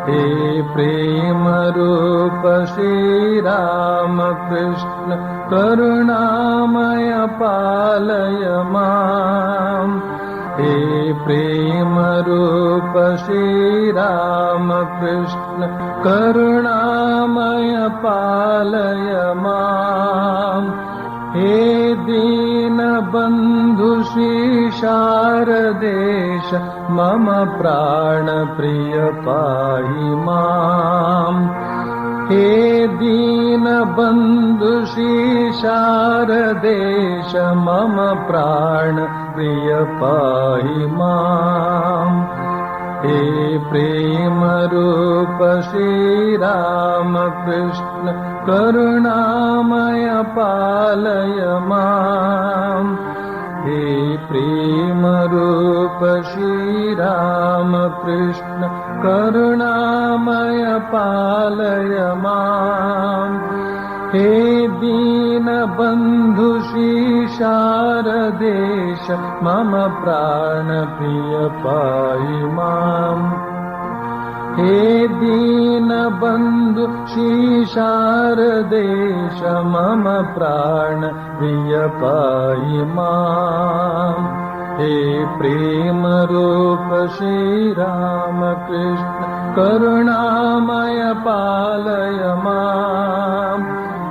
हे प्रेम रूप श्री राम कृष्ण करुणामय पालय माम्। हे प्रेम रूप श्री राम कृष्ण करुणामय पालय माम्। हे दीन बंधु श्री शारदेश मम प्राण प्रिय पाहि माम्। हे दीन बंधु श्री शारदेश मम प्राण प्रिय पाहि माम्। हे प्रेम रूप श्री राम कृष्ण करुणामय पालय माम्। हे प्रेम रूप श्री राम कृष्ण करुणामय पालय माम्। हे दीन बंधु श्री शारदेश मम प्राण प्रिय पाहि माम्। हे दीन बंधु श्री शारदेश मम प्राण प्रिय पाहि माम्। हे प्रेम रूप श्री राम कृष्ण करुणामय पालय माम्।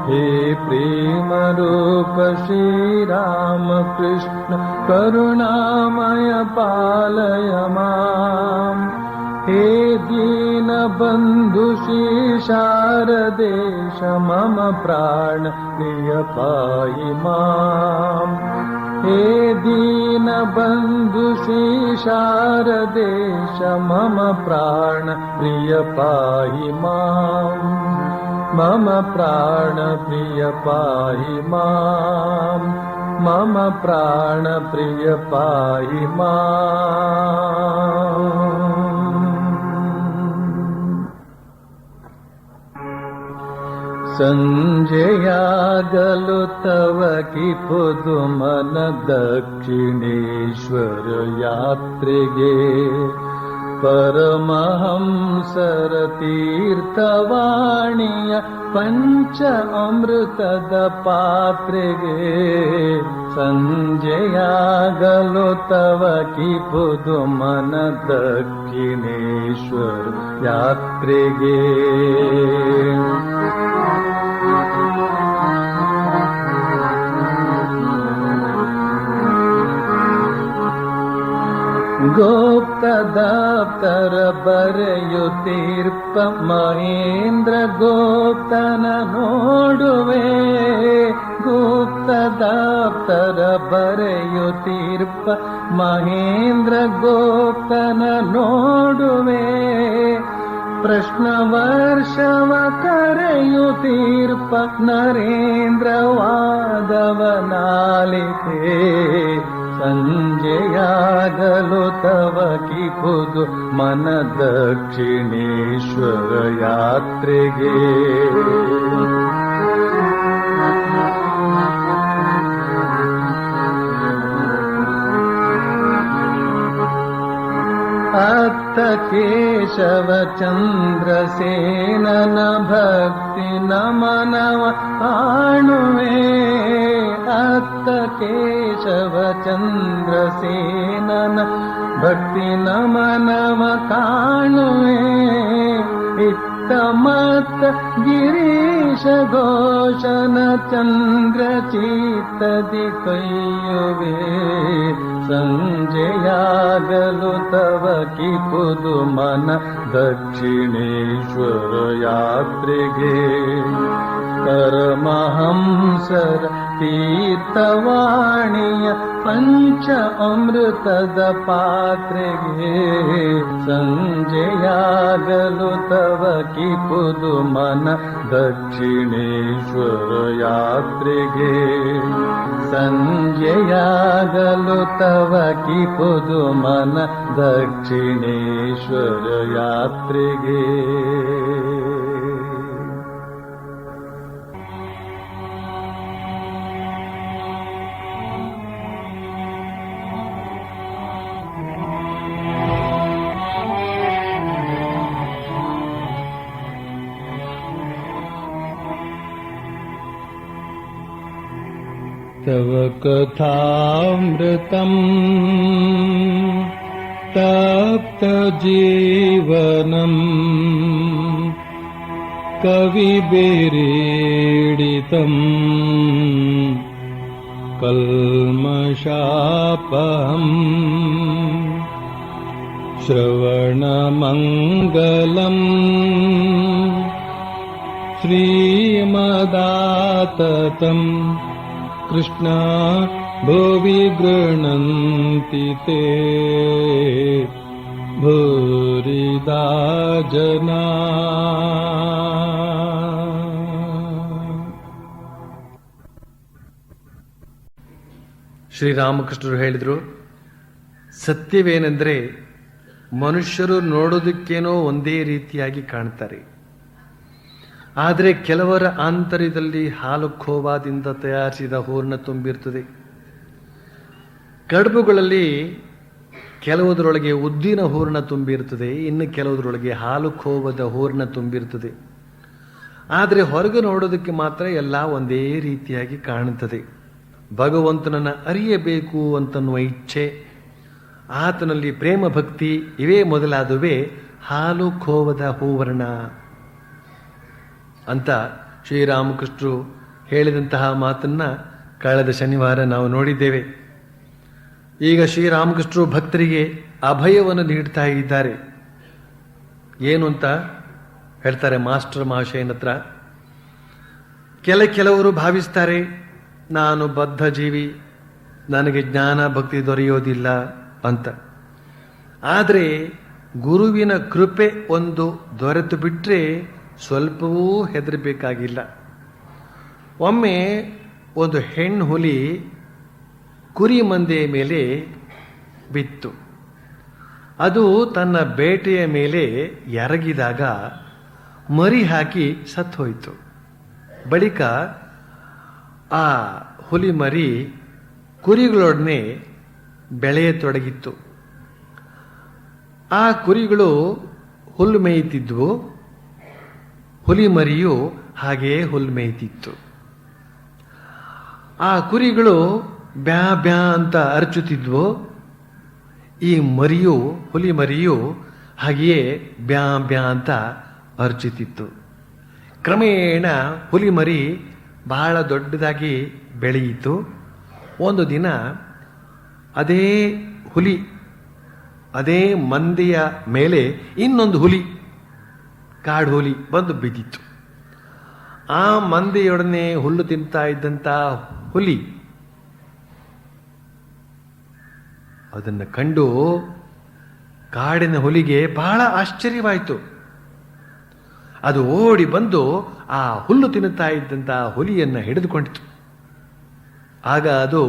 हे प्रेम रूप श्री राम कृष्ण करुणामय पालय माम्। हे दीन बंधु श्री शारदेश मम प्राण प्रिय पाहि माम्। हे दीन बंधु श्री शारदेश मम प्राण प्रिय पाहि माम्। मम प्राण प्रिय पाहि माम्। मम प्राण प्रिय पाहि माम्। संजयागलो तव की पुदुमन दक्षिणेश्वर यात्रेगे परमहंसर तीर्थवाणीय पंच अमृतद पात्रेगे संजयागलो तव की पुदुमन दक्षिणेश्वर यात्रेगे गोप्त दप्तर बರೆಯುತ್ತೀರ್ಪ ಮಹೇಂದ್ರ ಗೋಪ್ತನ ನೋಡುವೆ ಗುಪ್ತ ದಪ್ತರ ಬರೆಯುತ್ತೀರ್ಪ ಮಹೇಂದ್ರ ಗೋಪ್ತನ ನೋಡುವೆ ಪ್ರಶ್ನ ವರ್ಷವ ಕರೆಯುತ್ತೀರ್ಪ ನರೇಂದ್ರ ವಾದವನಾಲಿತೆ ಸಂಜೆಯಾಗಲು ತವ ಕಿ ಖುದು ಮನ ದಕ್ಷಿಣೇಶ್ವರ ಯಾತ್ರೆಗೆ ಅತ್ತ ಕೇಶವ ಚಂದ್ರಸೇನನ ಭಕ್ತಿ ನಮನವ ಕಾಣುವೆ ಅತ್ತ ಕೇಶವ ಚಂದ್ರಸೇನನ ಭಕ್ತಿ ನಮನವ ಕಾಣುವೆ ಇತ್ತ ಮತ್ತ ಗಿರೀಶ ಘೋಷನ ಚಂದ್ರ ಚಿತ್ತದಿ ಕೈಯುವೆ ಸಂಜೆಯಾಗಲು ತವ ಕಿ ಪುದು ಮನ ದಕ್ಷಿಣೇಶ್ವರ ಯಾತ್ರೆಗೆ ಪರಮಹಂಸರ ತೀರ್ಥವಾಣಿಯ ಪಂಚ ಅಮೃತದ ಪಾತ್ರೆಗೆ ಸಂಜೆಯಾಗಲು ತವ ಕಿ ಪುದು ಮನ ದಕ್ಷಿಣೇಶ್ವರ ಯಾತ್ರೆಗೆ ಸಂಜೆಯಾಗಲು ತವ ಕಿ ಪುದು ಮನ ದಕ್ಷಿಣೇಶ್ವರ ಯಾತ್ರೆಗೆ तव कथामृतम् तप्तजीवनम् कविभिरीडितम् कल्मषापहम् श्रवणमङ्गलम् श्रीमदाततम् कृष्ण भुवि गृह्णन्ति ते भूरिदा जना। ಶ್ರೀರಾಮಕೃಷ್ಣರು ಹೇಳಿದರು, ಸತ್ಯವೇನೆಂದರೆ ಮನುಷ್ಯರು ನೋಡೋದಕ್ಕೇನೋ ಒಂದೇ ರೀತಿಯಾಗಿ ಕಾಣ್ತಾರೆ, ಆದರೆ ಕೆಲವರ ಆಂತರ್ಯದಲ್ಲಿ ಹಾಲು ಖೋವಾದಿಂದ ತಯಾರಿಸಿದ ಹೂರ್ಣ ತುಂಬಿರ್ತದೆ. ಕಡುಬುಗಳಲ್ಲಿ ಕೆಲವುದರೊಳಗೆ ಉದ್ದಿನ ಹೂರ್ಣ ತುಂಬಿರ್ತದೆ, ಇನ್ನು ಕೆಲವುದರೊಳಗೆ ಹಾಲು ಖೋವದ ಹೂರ್ಣ ತುಂಬಿರ್ತದೆ. ಆದರೆ ಹೊರಗೆ ನೋಡೋದಕ್ಕೆ ಮಾತ್ರ ಎಲ್ಲ ಒಂದೇ ರೀತಿಯಾಗಿ ಕಾಣುತ್ತದೆ. ಭಗವಂತನನ್ನು ಅರಿಯಬೇಕು ಅಂತನ್ನುವ ಇಚ್ಛೆ, ಆತನಲ್ಲಿ ಪ್ರೇಮ ಭಕ್ತಿ ಇವೇ ಮೊದಲಾದವೇ ಹಾಲು ಖೋವದ ಹೂವರ್ಣ ಅಂತ ಶ್ರೀರಾಮಕೃಷ್ಣರು ಹೇಳಿದಂತಹ ಮಾತನ್ನ ಕಳೆದ ಶನಿವಾರ ನಾವು ನೋಡಿದ್ದೇವೆ. ಈಗ ಶ್ರೀರಾಮಕೃಷ್ಣರು ಭಕ್ತರಿಗೆ ಅಭಯವನ್ನು ನೀಡ್ತಾ ಇದ್ದಾರೆ. ಏನು ಅಂತ ಹೇಳ್ತಾರೆ ಮಾಸ್ಟರ್ ಮಹಾಶಯನ ಹತ್ರ. ಕೆಲವರು ಭಾವಿಸ್ತಾರೆ, ನಾನು ಬದ್ಧ ಜೀವಿ, ನನಗೆ ಜ್ಞಾನ ಭಕ್ತಿ ದೊರೆಯೋದಿಲ್ಲ ಅಂತ. ಆದರೆ ಗುರುವಿನ ಕೃಪೆ ಒಂದು ದೊರೆತು ಬಿಟ್ರೆ ಸ್ವಲ್ಪವೂ ಹೆದರಬೇಕಾಗಿಲ್ಲ. ಒಮ್ಮೆ ಒಂದು ಹೆಣ್ಣು ಹುಲಿ ಕುರಿ ಮಂದೆಯ ಮೇಲೆ ಬಿತ್ತು. ಅದು ತನ್ನ ಬೇಟೆಯ ಮೇಲೆ ಎರಗಿದಾಗ ಮರಿ ಹಾಕಿ ಸತ್ತು ಹೋಯಿತು. ಬಳಿಕ ಆ ಹುಲಿ ಮರಿ ಕುರಿಗಳೊಡನೆ ಬೆಳೆಯತೊಡಗಿತ್ತು. ಆ ಕುರಿಗಳು ಹುಲ್ಲು ಮೇಯ್ತಿದ್ವು, ಹುಲಿ ಮರಿಯು ಹಾಗೆಯೇ ಹುಲ್ಲು ಮೇಯ್ತಿತ್ತು. ಆ ಕುರಿಗಳು ಬ್ಯಾ ಬ್ಯಾ ಅಂತ ಅರಚುತ್ತಿದ್ವು, ಈ ಮರಿಯು ಹುಲಿ ಮರಿಯು ಹಾಗೆಯೇ ಬ್ಯಾ ಬ್ಯಾ ಅಂತ ಅರಚುತ್ತಿತ್ತು. ಕ್ರಮೇಣ ಹುಲಿ ಮರಿ ಬಹಳ ದೊಡ್ಡದಾಗಿ ಬೆಳೆಯಿತು. ಒಂದು ದಿನ ಅದೇ ಹುಲಿ, ಅದೇ ಮಂದೆಯ ಮೇಲೆ ಇನ್ನೊಂದು ಹುಲಿ, ಕಾಡು ಹುಲಿ ಬಂದು ಬಿದ್ದಿತ್ತು. ಆ ಮಂದೆಯೊಡನೆ ಹುಲ್ಲು ತಿಂತಾ ಇದ್ದಂಥ ಹುಲಿ ಅದನ್ನು ಕಂಡು ಕಾಡಿನ ಹುಲಿಗೆ ಬಹಳ ಆಶ್ಚರ್ಯವಾಯಿತು. ಅದು ಓಡಿ ಬಂದು ಆ ಹುಲ್ಲು ತಿನ್ನುತ್ತಾ ಇದ್ದಂಥ ಹುಲಿಯನ್ನು ಹಿಡಿದುಕೊಂಡಿತು. ಆಗ ಅದು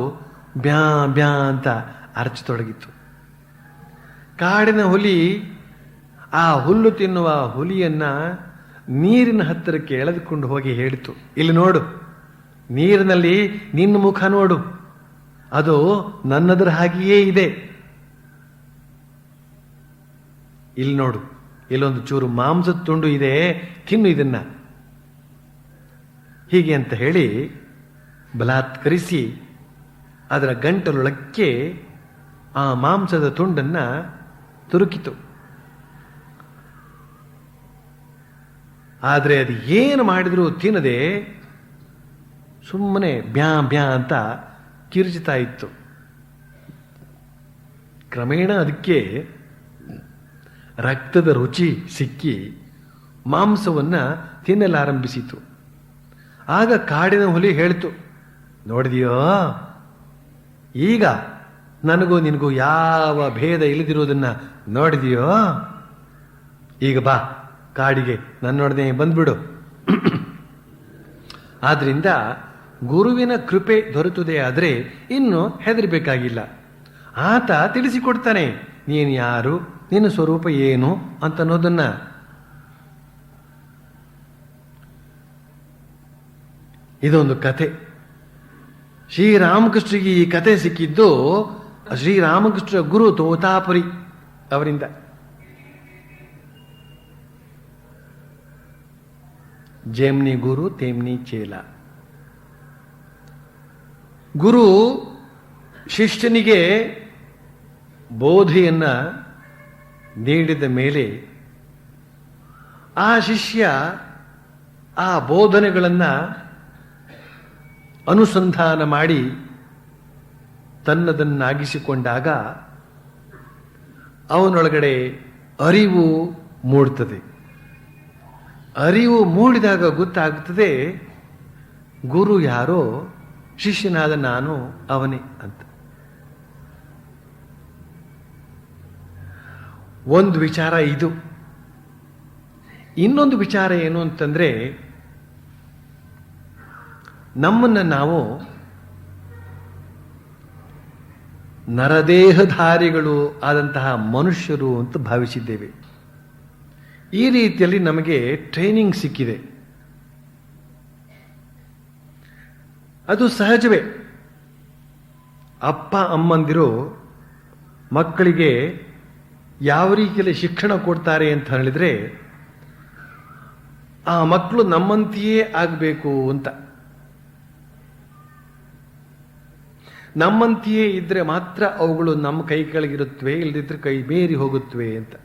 ಬ್ಯಾ ಬ್ಯಾ ಅಂತ ಅರಚತೊಡಗಿತ್ತು. ಕಾಡಿನ ಹುಲಿ ಆ ಹುಲ್ಲು ತಿನ್ನುವ ಹುಲಿಯನ್ನ ನೀರಿನ ಹತ್ತಿರಕ್ಕೆ ಎಳೆದುಕೊಂಡು ಹೋಗಿ ಹೇಳಿತು, ಇಲ್ಲಿ ನೋಡು, ನೀರಿನಲ್ಲಿ ನಿನ್ನ ಮುಖ ನೋಡು, ಅದು ನನ್ನದರ ಹಾಗೆಯೇ ಇದೆ. ಇಲ್ಲಿ ನೋಡು, ಇಲ್ಲೊಂದು ಚೂರು ಮಾಂಸದ ತುಂಡು ಇದೆ, ತಿನ್ನು ಇದನ್ನ. ಹೀಗೆ ಅಂತ ಹೇಳಿ ಬಲಾತ್ಕರಿಸಿ ಅದರ ಗಂಟಲೊಳಕ್ಕೆ ಆ ಮಾಂಸದ ತುಂಡನ್ನ ತುರುಕಿತು. ಆದರೆ ಅದು ಏನು ಮಾಡಿದರೂ ತಿನ್ನದೆ ಸುಮ್ಮನೆ ಬ್ಯಾ ಬ್ಯಾ ಅಂತ ಕಿರುಚುತ್ತಾ ಇತ್ತು. ಕ್ರಮೇಣ ಅದಕ್ಕೆ ರಕ್ತದ ರುಚಿ ಸಿಕ್ಕಿ ಮಾಂಸವನ್ನ ತಿನ್ನಲಾರಂಭಿಸಿತು. ಆಗ ಕಾಡಿನ ಹುಲಿ ಹೇಳಿತು, ನೋಡಿದೆಯೋ, ಈಗ ನನಗೂ ನಿನಗೂ ಯಾವ ಭೇದ ಇಳಿದಿರುವುದನ್ನ ನೋಡಿದೆಯೋ, ಈಗ ಬಾ ಕಾಡಿಗೆ ನನ್ನೊಡನೆ ಬಂದ್ಬಿಡು. ಆದ್ರಿಂದ ಗುರುವಿನ ಕೃಪೆ ದೊರೆತುದೇ ಆದರೆ ಇನ್ನು ಹೆದರಬೇಕಾಗಿಲ್ಲ. ಆತ ತಿಳಿಸಿಕೊಡ್ತಾನೆ, ನೀನು ಯಾರು, ನಿನ್ನ ಸ್ವರೂಪ ಏನು ಅಂತನ್ನೋದನ್ನ. ಇದೊಂದು ಕಥೆ. ಶ್ರೀರಾಮಕೃಷ್ಣರಿಗೆ ಈ ಕಥೆ ಸಿಕ್ಕಿದ್ದು ಶ್ರೀರಾಮಕೃಷ್ಣ ಗುರು ತೋತಾಪುರಿ ಅವರಿಂದ. ಜೇಮ್ನಿ ಗುರು ತೇಮ್ನಿ ಚೇಲ. ಗುರು ಶಿಷ್ಯನಿಗೆ ಬೋಧೆಯನ್ನ ನೀಡಿದ ಮೇಲೆ ಆ ಶಿಷ್ಯ ಆ ಬೋಧನೆಗಳನ್ನು ಅನುಸಂಧಾನ ಮಾಡಿ ತನ್ನದನ್ನಾಗಿಸಿಕೊಂಡಾಗ ಅವನೊಳಗಡೆ ಅರಿವು ಮೂಡುತ್ತದೆ. ಅರಿವು ಮೂಡಿದಾಗ ಗೊತ್ತಾಗುತ್ತದೆ ಗುರು ಯಾರೋ, ಶಿಷ್ಯನಾದ ನಾನು ಅವನೇ ಅಂತ. ಒಂದು ವಿಚಾರ ಇದು. ಇನ್ನೊಂದು ವಿಚಾರ ಏನು ಅಂತಂದ್ರೆ, ನಮ್ಮನ್ನು ನಾವು ನರದೇಹಧಾರಿಗಳು ಆದಂತಹ ಮನುಷ್ಯರು ಅಂತ ಭಾವಿಸಿದ್ದೇವೆ. ಈ ರೀತಿಯಲ್ಲಿ ನಮಗೆ ಟ್ರೈನಿಂಗ್ ಸಿಕ್ಕಿದೆ. ಅದು ಸಹಜವೇ. ಅಪ್ಪ ಅಮ್ಮಂದಿರು ಮಕ್ಕಳಿಗೆ ಯಾವ ರೀತಿಯಲ್ಲಿ ಶಿಕ್ಷಣ ಕೊಡ್ತಾರೆ ಅಂತ ಹೇಳಿದ್ರೆ, ಆ ಮಕ್ಕಳು ನಮ್ಮಂತೆಯೇ ಆಗಬೇಕು ಅಂತ. ನಮ್ಮಂತೆಯೇ ಇದ್ರೆ ಮಾತ್ರ ಅವುಗಳು ನಮ್ಮ ಕೈ ಕೆಳಗಿರುತ್ತವೆ, ಇಲ್ಲದಿದ್ರೆ ಕೈ ಮೀರಿ ಹೋಗುತ್ತವೆ ಅಂತ.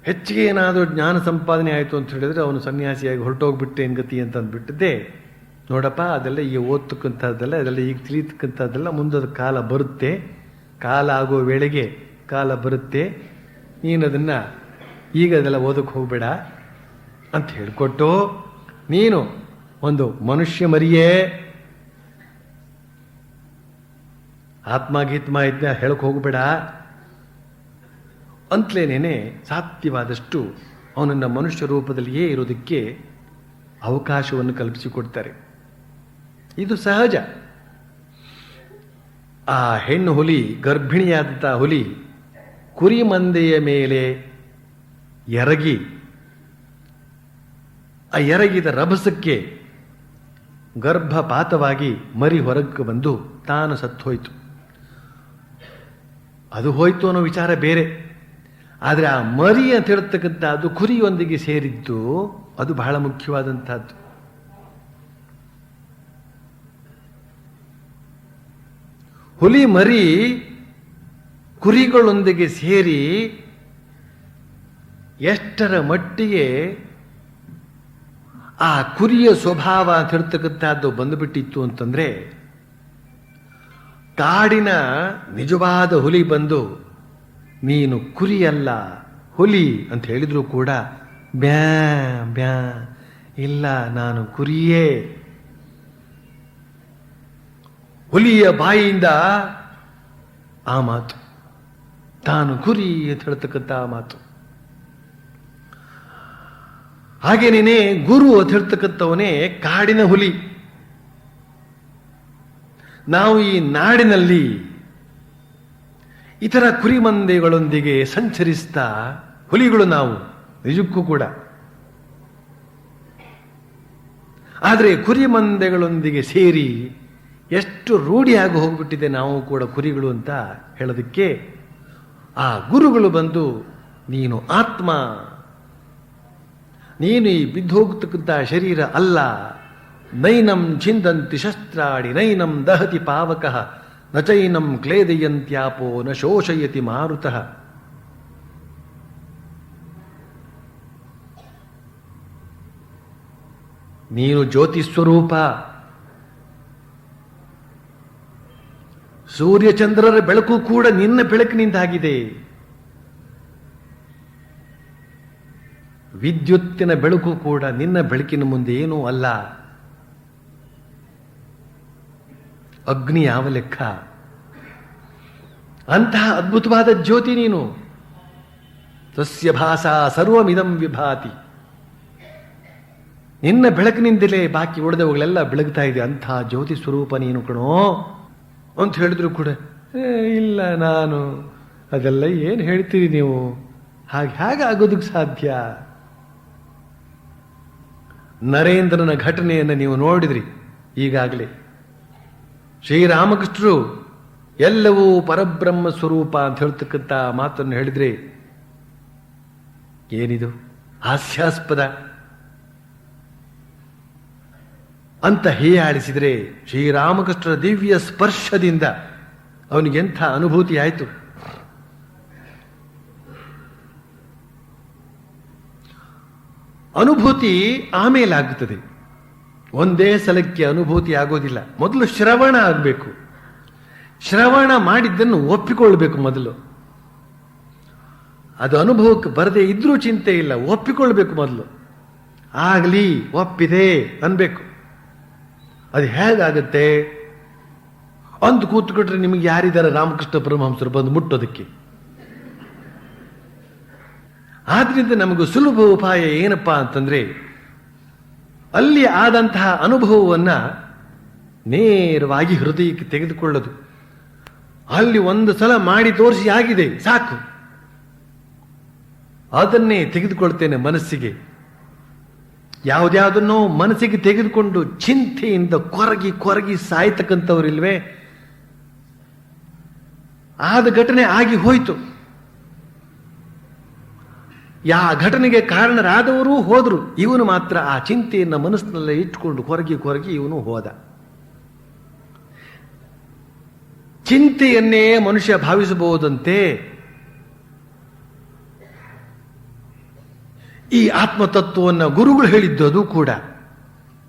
ಹೆಚ್ಚಿಗೆ ಏನಾದರೂ ಜ್ಞಾನ ಸಂಪಾದನೆ ಆಯಿತು ಅಂತ ಹೇಳಿದ್ರೆ ಅವನು ಸನ್ಯಾಸಿಯಾಗಿ ಹೊರಟೋಗ್ಬಿಟ್ಟೆ ಗತಿ ಅಂತ ಅಂದ್ಬಿಟ್ಟಿದ್ದೆ. ನೋಡಪ್ಪ, ಅದೆಲ್ಲ ಈಗ ಓದ್ತಕ್ಕಂಥದ್ದೆಲ್ಲ, ಅದೆಲ್ಲ ಈಗ ತಿಳಿತಕ್ಕಂಥದ್ದೆಲ್ಲ ಮುಂದದ ಕಾಲ ಬರುತ್ತೆ, ಕಾಲ ಆಗೋ ವೇಳೆಗೆ ಕಾಲ ಬರುತ್ತೆ, ನೀನು ಅದನ್ನು ಈಗ ಅದೆಲ್ಲ ಓದಕ್ಕೆ ಹೋಗಬೇಡ ಅಂತ ಹೇಳಿಕೊಟ್ಟು, ನೀನು ಒಂದು ಮನುಷ್ಯ ಮರಿಯೇ, ಆತ್ಮಗೀತ್ಮ ಇದನ್ನ ಹೇಳಕ್ಕೆ ಹೋಗಬೇಡ ಅಂತಲೇನೇನೆ ಸಾಧ್ಯವಾದಷ್ಟು ಅವನನ್ನು ಮನುಷ್ಯ ರೂಪದಲ್ಲಿಯೇ ಇರೋದಕ್ಕೆ ಅವಕಾಶವನ್ನು ಕಲ್ಪಿಸಿಕೊಡ್ತಾರೆ. ಇದು ಸಹಜ. ಆ ಹೆಣ್ಣು ಹುಲಿ, ಗರ್ಭಿಣಿಯಾದಂಥ ಹುಲಿ ಕುರಿ ಮಂದೆಯ ಮೇಲೆ ಎರಗಿ, ಆ ಎರಗಿದ ರಭಸಕ್ಕೆ ಗರ್ಭಪಾತವಾಗಿ ಮರಿ ಹೊರಕ್ಕೆ ಬಂದು ತಾನು ಸತ್ತೋಯ್ತು. ಅದು ಹೋಯ್ತು ಅನ್ನೋ ವಿಚಾರ ಬೇರೆ. ಆದರೆ ಆ ಮರಿ ಅಂತ ಹೇಳ್ತಕ್ಕಂಥದ್ದು ಕುರಿಯೊಂದಿಗೆ ಸೇರಿದ್ದು, ಅದು ಬಹಳ ಮುಖ್ಯವಾದಂಥದ್ದು. ಹುಲಿ ಮರಿ ಕುರಿಗಳೊಂದಿಗೆ ಸೇರಿ ಎಷ್ಟರ ಮಟ್ಟಿಗೆ ಆ ಕುರಿಯ ಸ್ವಭಾವ ಅಂತ ಹೇಳ್ತಕ್ಕಂಥದ್ದು ಬಂದುಬಿಟ್ಟಿತ್ತು ಅಂತಂದ್ರೆ, ಕಾಡಿನ ನಿಜವಾದ ಹುಲಿ ಬಂದು ನೀನು ಕುರಿಯಲ್ಲ ಹುಲಿ ಅಂತ ಹೇಳಿದ್ರು ಕೂಡ ಬ್ಯಾ ಬ್ಯಾ, ಇಲ್ಲ ನಾನು ಕುರಿಯೇ. ಹುಲಿಯ ಬಾಯಿಯಿಂದ ಆ ಮಾತು, ತಾನು ಕುರಿ ಅಂತ ಹೇಳ್ತಕ್ಕಂಥ ಮಾತು. ಹಾಗೇನೇನೆ ಗುರು ಅಂತ ಹೇಳ್ತಕ್ಕಂಥವನೇ ಕಾಡಿನ ಹುಲಿ. ನಾವು ಈ ನಾಡಿನಲ್ಲಿ ಇತರ ಕುರಿಮಂದೆಗಳೊಂದಿಗೆ ಸಂಚರಿಸ್ತಾ ಹುಲಿಗಳು ನಾವು ನಿಜಕ್ಕೂ ಕೂಡ. ಆದರೆ ಕುರಿಮಂದೆಗಳೊಂದಿಗೆ ಸೇರಿ ಎಷ್ಟು ರೂಢಿಯಾಗಿ ಹೋಗ್ಬಿಟ್ಟಿದೆ ನಾವು ಕೂಡ ಕುರಿಗಳು ಅಂತ ಹೇಳೋದಕ್ಕೆ ಆ ಗುರುಗಳು ಬಂದು, ನೀನು ಆತ್ಮ, ನೀನು ಈ ಬಿದ್ದು ಹೋಗತಕ್ಕಂಥ ಶರೀರ ಅಲ್ಲ. ನೈನಂ ಛಿಂದಂತಿ ಶಸ್ತ್ರಾಡಿ ನೈನಂ ದಹತಿ ಪಾವಕಃ ನ ಚೈನಂ ಕ್ಲೇದಯಂತ್ಯಾಪೋ ನ ಶೋಷಯತಿ ಮಾರುತಃ. ನೀನು ಜ್ಯೋತಿ ಸ್ವರೂಪ. ಸೂರ್ಯಚಂದ್ರರ ಬೆಳಕು ಕೂಡ ನಿನ್ನ ಬೆಳಕಿನಿಂದಾಗಿದೆ. ವಿದ್ಯುತ್ತಿನ ಬೆಳಕು ಕೂಡ ನಿನ್ನ ಬೆಳಕಿನ ಮುಂದೆ ಏನೂ ಅಲ್ಲ. ಅಗ್ನಿ ಯಾವ ಲೆಕ್ಕ? ಅಂತಹ ಅದ್ಭುತವಾದ ಜ್ಯೋತಿ ನೀನು. ತಸ್ಯ ಭಾಸಾ ಸರ್ವಮಿದಂ ವಿಭಾತಿ. ನಿನ್ನ ಬೆಳಕಿನಿಂದಲೇ ಬಾಕಿ ಉಳಿದವುಗಳೆಲ್ಲ ಬೆಳಗ್ತಾ ಇದೆ. ಅಂತಹ ಜ್ಯೋತಿ ಸ್ವರೂಪ ನೀನು ಕಣೋ ಅಂತ ಹೇಳಿದ್ರು ಕೂಡ, ಇಲ್ಲ ನಾನು ಅದೆಲ್ಲ ಏನು ಹೇಳ್ತೀರಿ ನೀವು, ಹಾಗೆ ಆಗೋದಕ್ಕೆ ಸಾಧ್ಯ? ನರೇಂದ್ರನ ಘಟನೆಯನ್ನು ನೀವು ನೋಡಿದ್ರಿ ಈಗಾಗಲೇ. ಶ್ರೀರಾಮಕೃಷ್ಣರು ಎಲ್ಲವೂ ಪರಬ್ರಹ್ಮ ಸ್ವರೂಪ ಅಂತ ಹೇಳ್ತಕ್ಕಂಥ ಮಾತನ್ನು ಹೇಳಿದ್ರೆ ಏನಿದು ಹಾಸ್ಯಾಸ್ಪದ. ಅಂತ ಹೀಯಾಳಿಸಿದರೆ ಶ್ರೀರಾಮಕೃಷ್ಣರ ದಿವ್ಯ ಸ್ಪರ್ಶದಿಂದ ಅವನಿಗೆಂಥ ಅನುಭೂತಿ ಆಯಿತು. ಅನುಭೂತಿ ಆಮೇಲೆ ಆಗುತ್ತದೆ, ಒಂದೇ ಸಲಕ್ಕೆ ಅನುಭೂತಿ ಆಗೋದಿಲ್ಲ. ಮೊದಲು ಶ್ರವಣ ಆಗಬೇಕು. ಶ್ರವಣ ಮಾಡಿದ್ದನ್ನು ಒಪ್ಪಿಕೊಳ್ಬೇಕು ಮೊದಲು. ಅದು ಅನುಭವಕ್ಕೆ ಬರದೇ ಇದ್ರೂ ಚಿಂತೆ ಇಲ್ಲ, ಒಪ್ಪಿಕೊಳ್ಬೇಕು ಮೊದಲು. ಆಗಲಿ, ಒಪ್ಪಿದೆ ಅನ್ಬೇಕು. ಅದು ಹೇಗಾಗುತ್ತೆ ಅಂತ ಕೂತ್ಕೊಟ್ರೆ ನಿಮಗೆ ಯಾರಿದ್ದಾರೆ ರಾಮಕೃಷ್ಣ ಪರಮಹಂಸರು ಬಂದು ಮುಟ್ಟೋದಕ್ಕೆ? ಆದ್ರಿಂದ ನಮಗೆ ಸುಲಭ ಉಪಾಯ ಏನಪ್ಪಾ ಅಂತಂದ್ರೆ, ಅಲ್ಲಿ ಆದಂತಹ ಅನುಭವವನ್ನ ನೇರವಾಗಿ ಹೃದಯಕ್ಕೆ ತೆಗೆದುಕೊಳ್ಳೋದು. ಅಲ್ಲಿ ಒಂದು ಸಲ ಮಾಡಿ ತೋರಿಸಿ ಆಗಿದೆ ಸಾಕು, ಅದನ್ನೇ ತೆಗೆದುಕೊಳ್ತೇನೆ ಮನಸ್ಸಿಗೆ. ಯಾವುದ್ಯಾವುದನ್ನೋ ಮನಸ್ಸಿಗೆ ತೆಗೆದುಕೊಂಡು ಚಿಂತೆಯಿಂದ ಕೊರಗಿ ಕೊರಗಿ ಸಾಯ್ತಕ್ಕಂಥವ್ರಿಲ್ವೇ? ಆದ ಘಟನೆ ಆಗಿ ಹೋಯಿತು. ಘಟನೆಗೆ ಕಾರಣರಾದವರು ಹೋದ್ರು, ಇವನು ಮಾತ್ರ ಆ ಚಿಂತೆಯನ್ನು ಮನಸ್ಸಿನಲ್ಲೇ ಇಟ್ಟುಕೊಂಡು ಕೊರಗಿ ಕೊರಗಿ ಇವನು ಹೋದ. ಚಿಂತೆಯನ್ನೇ ಮನುಷ್ಯ ಭಾವಿಸಬಹುದಂತೆ ಈ ಆತ್ಮತತ್ವವನ್ನು ಗುರುಗಳು ಹೇಳಿದ್ದು ಅದು ಕೂಡ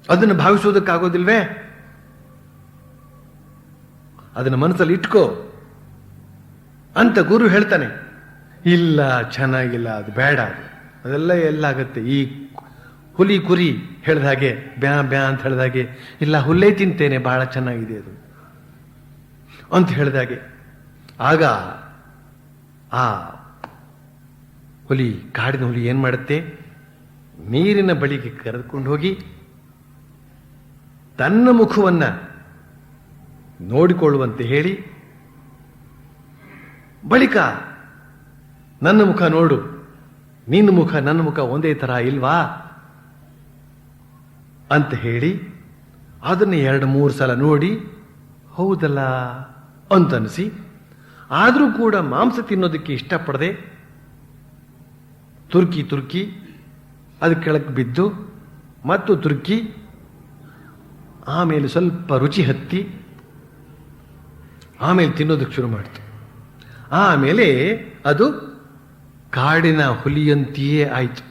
ಅದನ್ನು ಭಾವಿಸುವುದಕ್ಕಾಗೋದಿಲ್ವೇ? ಅದನ್ನು ಮನಸ್ಸಲ್ಲಿ ಇಟ್ಕೋ ಅಂತ ಗುರು ಹೇಳ್ತಾನೆ. ಇಲ್ಲ, ಚೆನ್ನಾಗಿಲ್ಲ, ಅದು ಬೇಡ, ಅದೆಲ್ಲ ಎಲ್ಲಾಗತ್ತೆ. ಈ ಹುಲಿ ಕುರಿ ಹೇಳಿದ ಹಾಗೆ, ಬ್ಯಾ ಬ್ಯಾ ಅಂತ ಹೇಳಿದ ಹಾಗೆ, ಇಲ್ಲ ಹುಲ್ಲೇ ತಿಂತೇನೆ, ಬಹಳ ಚೆನ್ನಾಗಿದೆ ಅದು ಅಂತ ಹೇಳಿದಾಗೆ, ಆಗ ಆ ಹುಲಿ, ಕಾಡಿನ ಹುಲಿ ಏನ್ ಮಾಡುತ್ತೆ? ನೀರಿನ ಬಳಿಗೆ ಕರೆದುಕೊಂಡು ಹೋಗಿ ತನ್ನ ಮುಖವನ್ನ ನೋಡಿಕೊಳ್ಳುವಂತೆ ಹೇಳಿ, ಬಳಿಕ ನನ್ನ ಮುಖ ನೋಡು, ನಿನ್ನ ಮುಖ ನನ್ನ ಮುಖ ಒಂದೇ ತರ ಇಲ್ವಾ ಅಂತ ಹೇಳಿ ಅದನ್ನು 2-3 ಸಲ ನೋಡಿ ಹೌದಲ್ಲ ಅಂತನಿಸಿ, ಆದರೂ ಕೂಡ ಮಾಂಸ ತಿನ್ನೋದಕ್ಕೆ ಇಷ್ಟಪಡದೆ ತುರ್ಕಿ ತುರ್ಕಿ ಅದು ಕೆಳಕ್ಕೆ ಬಿದ್ದು ಮತ್ತು ತುರ್ಕಿ, ಆಮೇಲೆ ಸ್ವಲ್ಪ ರುಚಿ ಹತ್ತಿ ಆಮೇಲೆ ತಿನ್ನೋದಕ್ಕೆ ಶುರು ಮಾಡ್ತು. ಆಮೇಲೆ ಅದು ಕಾಡಿನ ಹುಲಿಯಂತೆಯೇ ಆಯಿತು.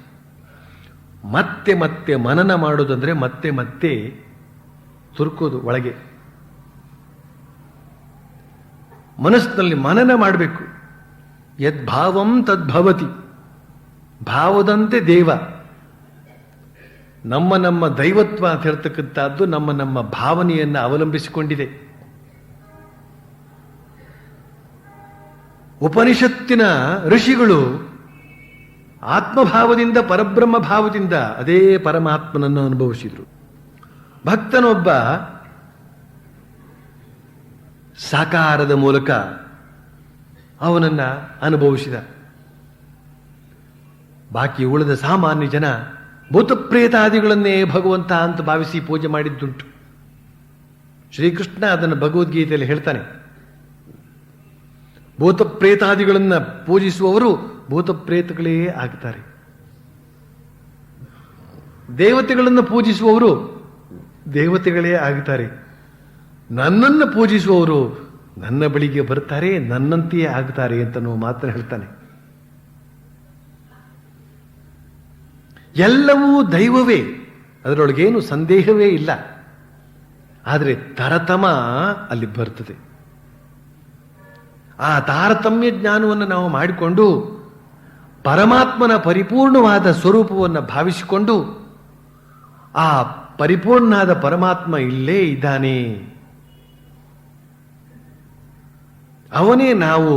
ಮತ್ತೆ ಮತ್ತೆ ಮನನ ಮಾಡೋದಂದ್ರೆ ಮತ್ತೆ ಮತ್ತೆ ತುರ್ಕೋದು ಒಳಗೆ. ಮನಸ್ಸಿನಲ್ಲಿ ಮನನ ಮಾಡಬೇಕು. ಯದ್ಭಾವಂ ತದ್ಭವತಿ, ಭಾವದಂತೆ ದೇವ. ನಮ್ಮ ನಮ್ಮ ದೈವತ್ವ ಅಂತ ಹೇಳ್ತಕ್ಕಂಥದ್ದು ನಮ್ಮ ನಮ್ಮ ಭಾವನೆಯನ್ನು ಅವಲಂಬಿಸಿಕೊಂಡಿದೆ. ಉಪನಿಷತ್ತಿನ ಋಷಿಗಳು ಆತ್ಮಭಾವದಿಂದ, ಪರಬ್ರಹ್ಮ ಭಾವದಿಂದ ಅದೇ ಪರಮಾತ್ಮನನ್ನು ಅನುಭವಿಸಿದರು. ಭಕ್ತನೊಬ್ಬ ಸಾಕಾರದ ಮೂಲಕ ಅವನನ್ನ ಅನುಭವಿಸಿದ. ಬಾಕಿ ಉಳಿದ ಸಾಮಾನ್ಯ ಜನ ಭೂತಪ್ರೇತಾದಿಗಳನ್ನೇ ಭಗವಂತ ಅಂತ ಭಾವಿಸಿ ಪೂಜೆ ಮಾಡಿದ್ದುಂಟು. ಶ್ರೀಕೃಷ್ಣ ಅದನ್ನು ಭಗವದ್ಗೀತೆಯಲ್ಲಿ ಹೇಳ್ತಾನೆ. ಭೂತಪ್ರೇತಾದಿಗಳನ್ನ ಪೂಜಿಸುವವರು ಭೂತಪ್ರೇತಗಳೇ ಆಗ್ತಾರೆ. ದೇವತೆಗಳನ್ನು ಪೂಜಿಸುವವರು ದೇವತೆಗಳೇ ಆಗ್ತಾರೆ. ನನ್ನನ್ನು ಪೂಜಿಸುವವರು ನನ್ನ ಬಳಿಗೆ ಬರ್ತಾರೆ, ನನ್ನಂತೆಯೇ ಆಗ್ತಾರೆ ಅಂತ ಮಾತ್ರ ಹೇಳ್ತಾನೆ. ಎಲ್ಲವೂ ದೈವವೇ, ಅದರೊಳಗೇನು ಸಂದೇಹವೇ ಇಲ್ಲ. ಆದರೆ ತಾರತಮ ಅಲ್ಲಿ ಬರ್ತದೆ. ಆ ತಾರತಮ್ಯ ಜ್ಞಾನವನ್ನು ನಾವು ಮಾಡಿಕೊಂಡು ಪರಮಾತ್ಮನ ಪರಿಪೂರ್ಣವಾದ ಸ್ವರೂಪವನ್ನು ಭಾವಿಸಿಕೊಂಡು ಆ ಪರಿಪೂರ್ಣನಾದ ಪರಮಾತ್ಮ ಇಲ್ಲೇ ಇದ್ದಾನೆ, ಅವನೇ ನಾವು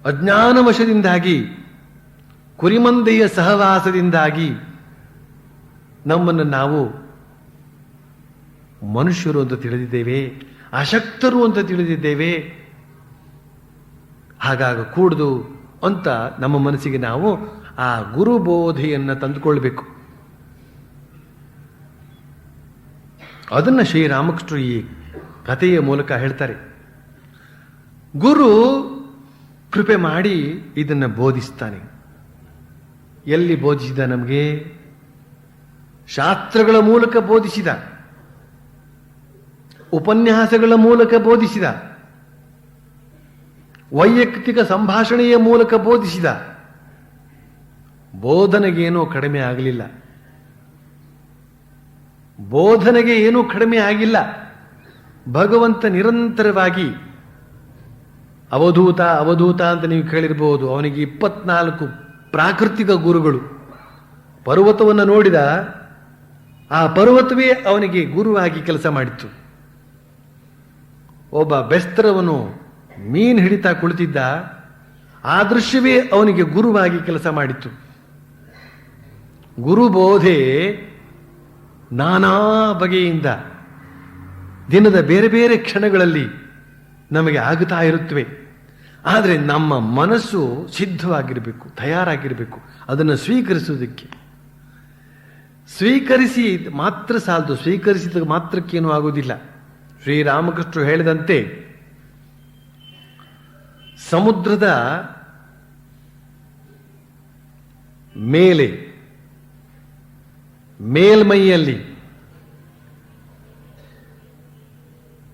ಅಜ್ಞಾನವಶದಿಂದಾಗಿ, ಕುರಿಮಂದೆಯ ಸಹವಾಸದಿಂದಾಗಿ ನಮ್ಮನ್ನು ನಾವು ಮನುಷ್ಯರು ಅಂತ ತಿಳಿದಿದ್ದೇವೆ, ಅಶಕ್ತರು ಅಂತ ತಿಳಿದಿದ್ದೇವೆ. ಹಾಗಾಗ ಕೂಡುದು ಅಂತ ನಮ್ಮ ಮನಸ್ಸಿಗೆ ನಾವು ಆ ಗುರುಬೋಧೆಯನ್ನು ತಂದುಕೊಳ್ಬೇಕು. ಅದನ್ನು ಶ್ರೀರಾಮಕೃಷ್ಣರು ಈ ಕಥೆಯ ಮೂಲಕ ಹೇಳ್ತಾರೆ. ಗುರು ಕೃಪೆ ಮಾಡಿ ಇದನ್ನು ಬೋಧಿಸ್ತಾನೆ. ಎಲ್ಲಿ ಬೋಧಿಸಿದ? ನಮಗೆ ಶಾಸ್ತ್ರಗಳ ಮೂಲಕ ಬೋಧಿಸಿದ. ಉಪನ್ಯಾಸಗಳ ಮೂಲಕ ಬೋಧಿಸಿದ, ವೈಯಕ್ತಿಕ ಸಂಭಾಷಣೆಯ ಮೂಲಕ ಬೋಧಿಸಿದ. ಬೋಧನೆಗೇನೂ ಕಡಿಮೆ ಆಗಲಿಲ್ಲ. ಬೋಧನೆಗೆ ಏನೂ ಕಡಿಮೆ ಆಗಿಲ್ಲ. ಭಗವಂತ ನಿರಂತರವಾಗಿ ಅವಧೂತ ಅವಧೂತ ಅಂತ ನೀವು ಕೇಳಿರಬಹುದು. ಅವನಿಗೆ 24 ಪ್ರಾಕೃತಿಕ ಗುರುಗಳು. ಪರ್ವತವನ್ನು ನೋಡಿದ, ಆ ಪರ್ವತವೇ ಅವನಿಗೆ ಗುರುವಾಗಿ ಕೆಲಸ ಮಾಡಿತ್ತು. ಒಬ್ಬ ಬೆಸ್ತರವನು ಮೀನು ಹಿಡಿತಾ ಕುಳಿತಿದ್ದ, ಆ ದೃಶ್ಯವೇ ಅವನಿಗೆ ಗುರುವಾಗಿ ಕೆಲಸ ಮಾಡಿತ್ತು. ಗುರುಬೋಧೆ ನಾನಾ ಬಗೆಯಿಂದ ದಿನದ ಬೇರೆ ಬೇರೆ ಕ್ಷಣಗಳಲ್ಲಿ ನಮಗೆ ಆಗುತ್ತಾ ಇರುತ್ತವೆ. ಆದರೆ ನಮ್ಮ ಮನಸ್ಸು ಸಿದ್ಧವಾಗಿರಬೇಕು, ತಯಾರಾಗಿರಬೇಕು ಅದನ್ನು ಸ್ವೀಕರಿಸುವುದಕ್ಕೆ. ಸ್ವೀಕರಿಸಿ ಮಾತ್ರ ಸಾಲದು, ಸ್ವೀಕರಿಸಿದ ಮಾತ್ರಕ್ಕೇನೂ ಆಗುವುದಿಲ್ಲ. ಶ್ರೀರಾಮಕೃಷ್ಣರು ಹೇಳಿದಂತೆ ಸಮುದ್ರದ ಮೇಲೆ ಮೇಲ್ಮೈಯಲ್ಲಿ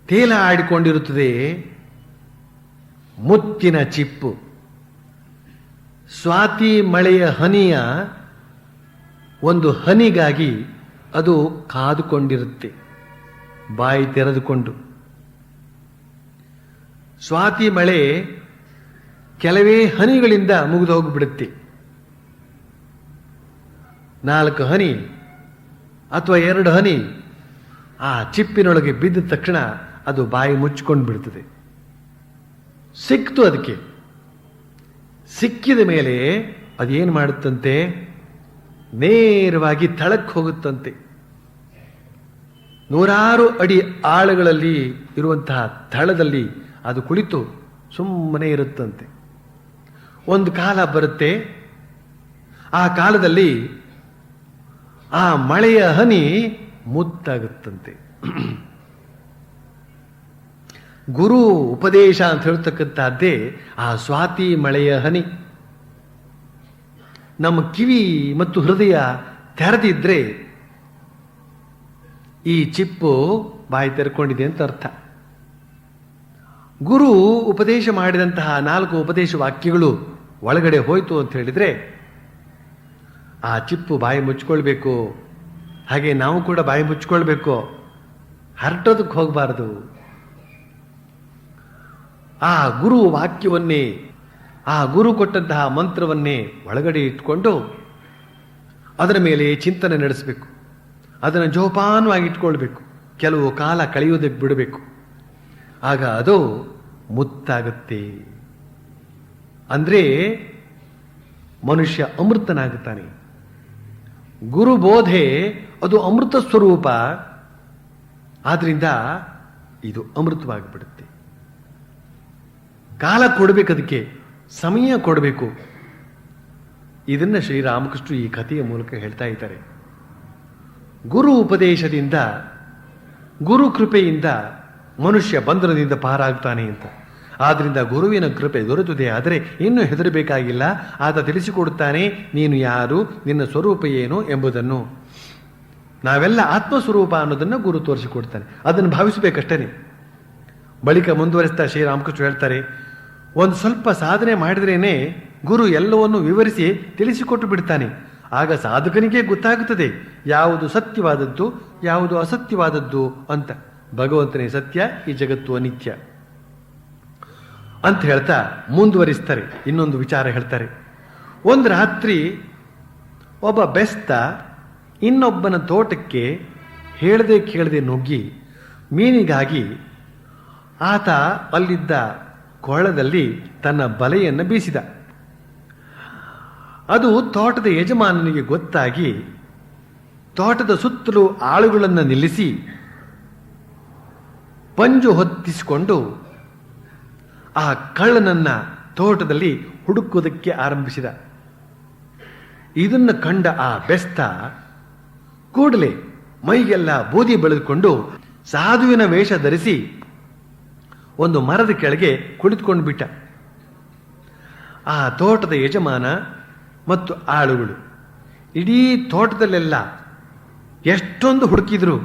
ತೇಲ ಆಡಿಕೊಂಡಿರುತ್ತದೆ ಮುತ್ತಿನ ಚಿಪ್ಪು. ಸ್ವಾತಿ ಮಳೆಯ ಹನಿಯ ಒಂದು ಹನಿಗಾಗಿ ಅದು ಕಾದುಕೊಂಡಿರುತ್ತೆ, ಬಾಯಿ ತೆರೆದುಕೊಂಡು. ಸ್ವಾತಿ ಮಳೆ ಕೆಲವೇ ಹನಿಗಳಿಂದ ಮುಗಿದು ಹೋಗಿಬಿಡುತ್ತೆ. 4 ಹನಿ ಅಥವಾ 2 ಹನಿ ಆ ಚಿಪ್ಪಿನೊಳಗೆ ಬಿದ್ದ ತಕ್ಷಣ ಅದು ಬಾಯಿ ಮುಚ್ಚಿಕೊಂಡು ಬಿಡ್ತದೆ. ಸಿಕ್ತು, ಅದಕ್ಕೆ ಸಿಕ್ಕಿದ ಮೇಲೆ ಅದೇನು ಮಾಡುತ್ತಂತೆ, ನೇರವಾಗಿ ತಳಕ್ಕೆ ಹೋಗುತ್ತಂತೆ. 100 ಅಡಿ ಆಳಗಳಲ್ಲಿ ಇರುವಂತಹ ತಳದಲ್ಲಿ ಅದು ಕುಳಿತು ಸುಮ್ಮನೆ ಇರುತ್ತಂತೆ. ಒಂದು ಕಾಲ ಬರುತ್ತೆ, ಆ ಕಾಲದಲ್ಲಿ ಆ ಮಳೆಯ ಹನಿ ಮುತ್ತಾಗುತ್ತಂತೆ. ಗುರು ಉಪದೇಶ ಅಂತ ಹೇಳ್ತಕ್ಕಂಥದ್ದೇ ಆ ಸ್ವಾತಿ ಮಳೆಯ ಹನಿ. ನಮ್ಮ ಕಿವಿ ಮತ್ತು ಹೃದಯ ತೆರೆದಿದ್ರೆ ಈ ಚಿಪ್ಪು ಬಾಯಿ ತೆರ್ಕೊಂಡಿದೆ ಅಂತ ಅರ್ಥ. ಗುರು ಉಪದೇಶ ಮಾಡಿದಂತಹ 4 ಉಪದೇಶ ವಾಕ್ಯಗಳು ಒಳಗಡೆ ಹೋಯ್ತು ಅಂತ ಹೇಳಿದ್ರೆ ಆ ಚಿಪ್ಪು ಬಾಯಿ ಮುಚ್ಕೊಳ್ಬೇಕು. ಹಾಗೆ ನಾವು ಕೂಡ ಬಾಯಿ ಮುಚ್ಕೊಳ್ಬೇಕು, ಹರಟೋದಕ್ಕೆ ಹೋಗಬಾರದು. ಆ ಗುರು ವಾಕ್ಯವನ್ನೇ, ಆ ಗುರು ಕೊಟ್ಟಂತಹ ಮಂತ್ರವನ್ನೇ ಒಳಗಡೆ ಇಟ್ಕೊಂಡು ಅದರ ಮೇಲೆ ಚಿಂತನೆ ನಡೆಸಬೇಕು. ಅದನ್ನು ಜೋಪಾನವಾಗಿ ಇಟ್ಕೊಳ್ಬೇಕು, ಕೆಲವು ಕಾಲ ಕಳೆಯುವುದಕ್ಕೆ ಬಿಡಬೇಕು. ಆಗ ಅದು ಮುತ್ತಾಗುತ್ತೆ. ಅಂದ್ರೆ ಮನುಷ್ಯ ಅಮೃತನಾಗುತ್ತಾನೆ. ಗುರು ಬೋಧೆ ಅದು ಅಮೃತ ಸ್ವರೂಪ. ಆದ್ರಿಂದ ಇದು ಅಮೃತವಾಗಿಬಿಡುತ್ತೆ. ಕಾಲ ಕೊಡಬೇಕು, ಅದಕ್ಕೆ ಸಮಯ ಕೊಡಬೇಕು. ಇದನ್ನ ಶ್ರೀರಾಮಕೃಷ್ಣ ಈ ಕಥೆಯ ಮೂಲಕ ಹೇಳ್ತಾ ಇದ್ದಾರೆ. ಗುರು ಉಪದೇಶದಿಂದ, ಗುರು ಕೃಪೆಯಿಂದ ಮನುಷ್ಯ ಬಂಧನದಿಂದ ಪಾರಾಗ್ತಾನೆ ಅಂತ. ಆದ್ರಿಂದ ಗುರುವಿನ ಕೃಪೆ ದೊರೆತಿದೆ ಆದರೆ ಇನ್ನೂ ಹೆದರಬೇಕಾಗಿಲ್ಲ. ಆತ ತಿಳಿಸಿಕೊಡುತ್ತಾನೆ, ನೀನು ಯಾರು, ನಿನ್ನ ಸ್ವರೂಪ ಏನು ಎಂಬುದನ್ನು. ನಾವೆಲ್ಲ ಆತ್ಮಸ್ವರೂಪ ಅನ್ನೋದನ್ನು ಗುರು ತೋರಿಸಿಕೊಡ್ತಾನೆ, ಅದನ್ನು ಭಾವಿಸಬೇಕಷ್ಟೇ. ಬಳಿಕ ಮುಂದುವರಿಸ್ತಾ ಶ್ರೀರಾಮಕೃಷ್ಣ ಹೇಳ್ತಾರೆ, ಒಂದು ಸ್ವಲ್ಪ ಸಾಧನೆ ಮಾಡಿದ್ರೇನೆ ಗುರು ಎಲ್ಲವನ್ನು ವಿವರಿಸಿ ತಿಳಿಸಿಕೊಟ್ಟು ಬಿಡ್ತಾನೆ. ಆಗ ಸಾಧಕನಿಗೆ ಗೊತ್ತಾಗುತ್ತದೆ ಯಾವುದು ಸತ್ಯವಾದದ್ದು, ಯಾವುದು ಅಸತ್ಯವಾದದ್ದು ಅಂತ. ಭಗವಂತನೇ ಸತ್ಯ, ಈ ಜಗತ್ತು ಅನಿತ್ಯ ಅಂತ ಹೇಳ್ತಾ ಮುಂದುವರಿಸ್ತಾರೆ. ಇನ್ನೊಂದು ವಿಚಾರ ಹೇಳ್ತಾರೆ. ಒಂದು ರಾತ್ರಿ ಒಬ್ಬ ಬೆಸ್ತ ಇನ್ನೊಬ್ಬನ ತೋಟಕ್ಕೆ ಹೇಳದೆ ಕೇಳದೆ ನುಗ್ಗಿ ಮೀನಿಗಾಗಿ ಆತ ಅಲ್ಲಿದ್ದ ಕೊಳದಲ್ಲಿ ತನ್ನ ಬಲೆಯನ್ನು ಬೀಸಿದ. ಅದು ತೋಟದ ಯಜಮಾನನಿಗೆ ಗೊತ್ತಾಗಿ ತೋಟದ ಸುತ್ತಲೂ ಆಳುಗಳನ್ನು ನಿಲ್ಲಿಸಿ ಪಂಜು ಹೊತ್ತಿಸಿಕೊಂಡು ಆ ಕಳ್ಳನನ್ನ ತೋಟದಲ್ಲಿ ಹುಡುಕುವುದಕ್ಕೆ ಆರಂಭಿಸಿದ. ಇದನ್ನು ಕಂಡ ಆ ಬೆಸ್ತ ಕೂಡಲೇ ಮೈಗೆಲ್ಲ ಬೂದಿ ಬೆಳೆದುಕೊಂಡು ಸಾಧುವಿನ ವೇಷ ಧರಿಸಿ ಒಂದು ಮರದ ಕೆಳಗೆ ಕುಳಿತುಕೊಂಡು ಬಿಟ್ಟ. ಆ ತೋಟದ ಯಜಮಾನ ಮತ್ತು ಆಳುಗಳು ಇಡೀ ತೋಟದಲ್ಲೆಲ್ಲ ಎಷ್ಟೊಂದು ಹುಡುಕಿದ್ರು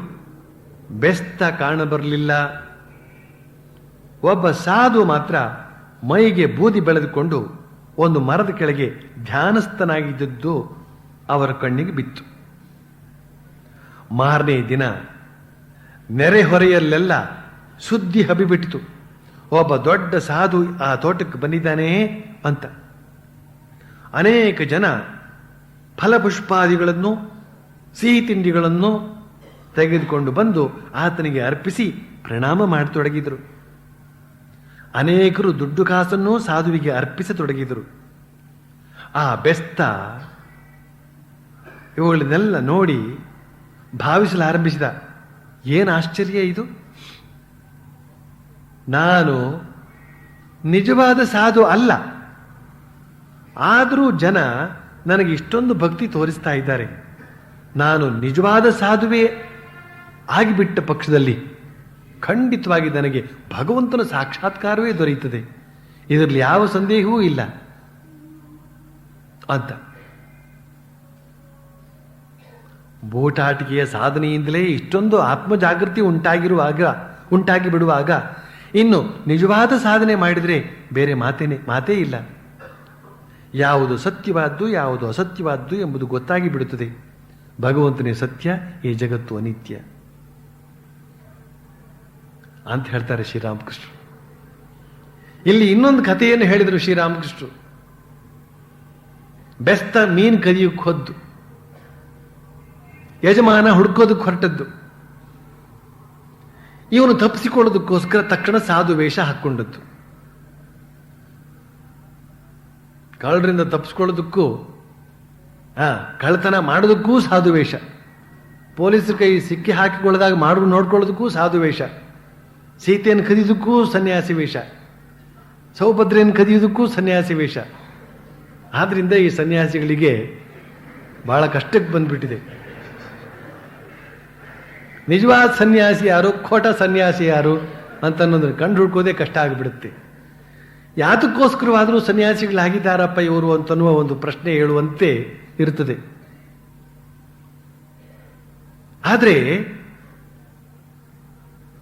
ಬೆಸ್ತ ಕಾಣಬರಲಿಲ್ಲ. ಒಬ್ಬ ಸಾಧು ಮಾತ್ರ ಮೈಗೆ ಬೂದಿ ಬೆಳೆದುಕೊಂಡು ಒಂದು ಮರದ ಕೆಳಗೆ ಧ್ಯಾನಸ್ಥನಾಗಿದ್ದದ್ದು ಅವರ ಕಣ್ಣಿಗೆ ಬಿತ್ತು. ಮಾರನೇ ದಿನ ನೆರೆಹೊರೆಯಲ್ಲೆಲ್ಲ ಸುದ್ದಿ ಹಬ್ಬಿಬಿಟ್ಟಿತು. ಒಬ್ಬ ದೊಡ್ಡ ಸಾಧು ಆ ತೋಟಕ್ಕೆ ಬಂದಿದ್ದಾನೆ ಅಂತ. ಅನೇಕ ಜನ ಫಲಪುಷ್ಪಾದಿಗಳನ್ನು, ಸಿಹಿ ತಿಂಡಿಗಳನ್ನು ತೆಗೆದುಕೊಂಡು ಬಂದು ಆತನಿಗೆ ಅರ್ಪಿಸಿ ಪ್ರಣಾಮ ಮಾಡತೊಡಗಿದರು. ಅನೇಕರು ದುಡ್ಡು ಕಾಸನ್ನು ಸಾಧುವಿಗೆ ಅರ್ಪಿಸತೊಡಗಿದರು. ಆ ಬೆಸ್ತ ಇವುಗಳನ್ನೆಲ್ಲ ನೋಡಿ ಭಾವಿಸಲಾರಂಭಿಸಿದ, ಏನು ಆಶ್ಚರ್ಯ ಇದು! ನಾನು ನಿಜವಾದ ಸಾಧು ಅಲ್ಲ, ಆದರೂ ಜನ ನನಗೆ ಇಷ್ಟೊಂದು ಭಕ್ತಿ ತೋರಿಸ್ತಾ ಇದ್ದಾರೆ. ನಾನು ನಿಜವಾದ ಸಾಧುವೇ ಆಗಿಬಿಟ್ಟ ಪಕ್ಷದಲ್ಲಿ ಖಂಡಿತವಾಗಿ ನನಗೆ ಭಗವಂತನ ಸಾಕ್ಷಾತ್ಕಾರವೇ ದೊರೆಯುತ್ತದೆ, ಇದರಲ್ಲಿ ಯಾವ ಸಂದೇಹವೂ ಇಲ್ಲ ಅಂತ. ಬೂಟಾಟಿಕೆಯ ಸಾಧನೆಯಿಂದಲೇ ಇಷ್ಟೊಂದು ಆತ್ಮಜಾಗೃತಿ ಉಂಟಾಗಿ ಬಿಡುವಾಗ ಇನ್ನು ನಿಜವಾದ ಸಾಧನೆ ಮಾಡಿದರೆ ಬೇರೆ ಮಾತೇ ಇಲ್ಲ. ಯಾವುದು ಸತ್ಯವಾದ್ದು ಯಾವುದು ಅಸತ್ಯವಾದ್ದು ಎಂಬುದು ಗೊತ್ತಾಗಿ ಬಿಡುತ್ತದೆ. ಭಗವಂತನೇ ಸತ್ಯ, ಈ ಜಗತ್ತು ಅನಿತ್ಯ ಅಂತ ಹೇಳ್ತಾರೆ ಶ್ರೀರಾಮಕೃಷ್ಣರು. ಇಲ್ಲಿ ಇನ್ನೊಂದು ಕಥೆಯನ್ನು ಹೇಳಿದರು ಶ್ರೀರಾಮಕೃಷ್ಣರು. ಬೆಸ್ತ ಮೀನು ಕದಿಯಕ್ಕೆ ಹೊದ್ದು, ಯಜಮಾನ ಹುಡ್ಕೋದಕ್ಕೆ ಹೊರಟದ್ದು. ಇವನು ತಪ್ಪಿಸಿಕೊಳ್ಳೋದಕ್ಕೋಸ್ಕರ ತಕ್ಷಣ ಸಾಧು ವೇಷ ಹಾಕ್ಕೊಂಡದ್ದು. ಕಳ್ಳರಿಂದ ತಪ್ಪಿಸ್ಕೊಳ್ಳೋದಕ್ಕೂ ಕಳ್ಳತನ ಮಾಡೋದಕ್ಕೂ ಸಾಧು ವೇಷ, ಪೊಲೀಸರ ಕೈ ಸಿಕ್ಕಿ ಹಾಕಿಕೊಳ್ಳದಾಗ ನೋಡ್ಕೊಳ್ಳೋದಕ್ಕೂ ಸಾಧು ವೇಷ, ಸೀತೆಯನ್ನು ಕದಿಯೋದಕ್ಕೂ ಸನ್ಯಾಸಿ ವೇಷ, ಸೌಭದ್ರೆಯನ್ನು ಕದಿಯೋದಕ್ಕೂ ಸನ್ಯಾಸಿ ವೇಷ. ಆದ್ರಿಂದ ಈ ಸನ್ಯಾಸಿಗಳಿಗೆ ಬಹಳ ಕಷ್ಟಕ್ಕೆ ಬಂದ್ಬಿಟ್ಟಿದೆ. ನಿಜವಾದ ಸನ್ಯಾಸಿ ಯಾರು, ಖೋಟ ಸನ್ಯಾಸಿ ಯಾರು ಅಂತ ಅನ್ನೋದನ್ನು ಕಂಡು ಹುಡ್ಕೋದೇ ಕಷ್ಟ ಆಗಿಬಿಡುತ್ತೆ. ಯಾತಕ್ಕೋಸ್ಕರವಾದರೂ ಸನ್ಯಾಸಿಗಳಾಗಿದ್ದಾರಪ್ಪ ಇವರು ಅಂತನ್ನುವ ಒಂದು ಪ್ರಶ್ನೆ ಹೇಳುವಂತೆ ಇರುತ್ತದೆ. ಆದರೆ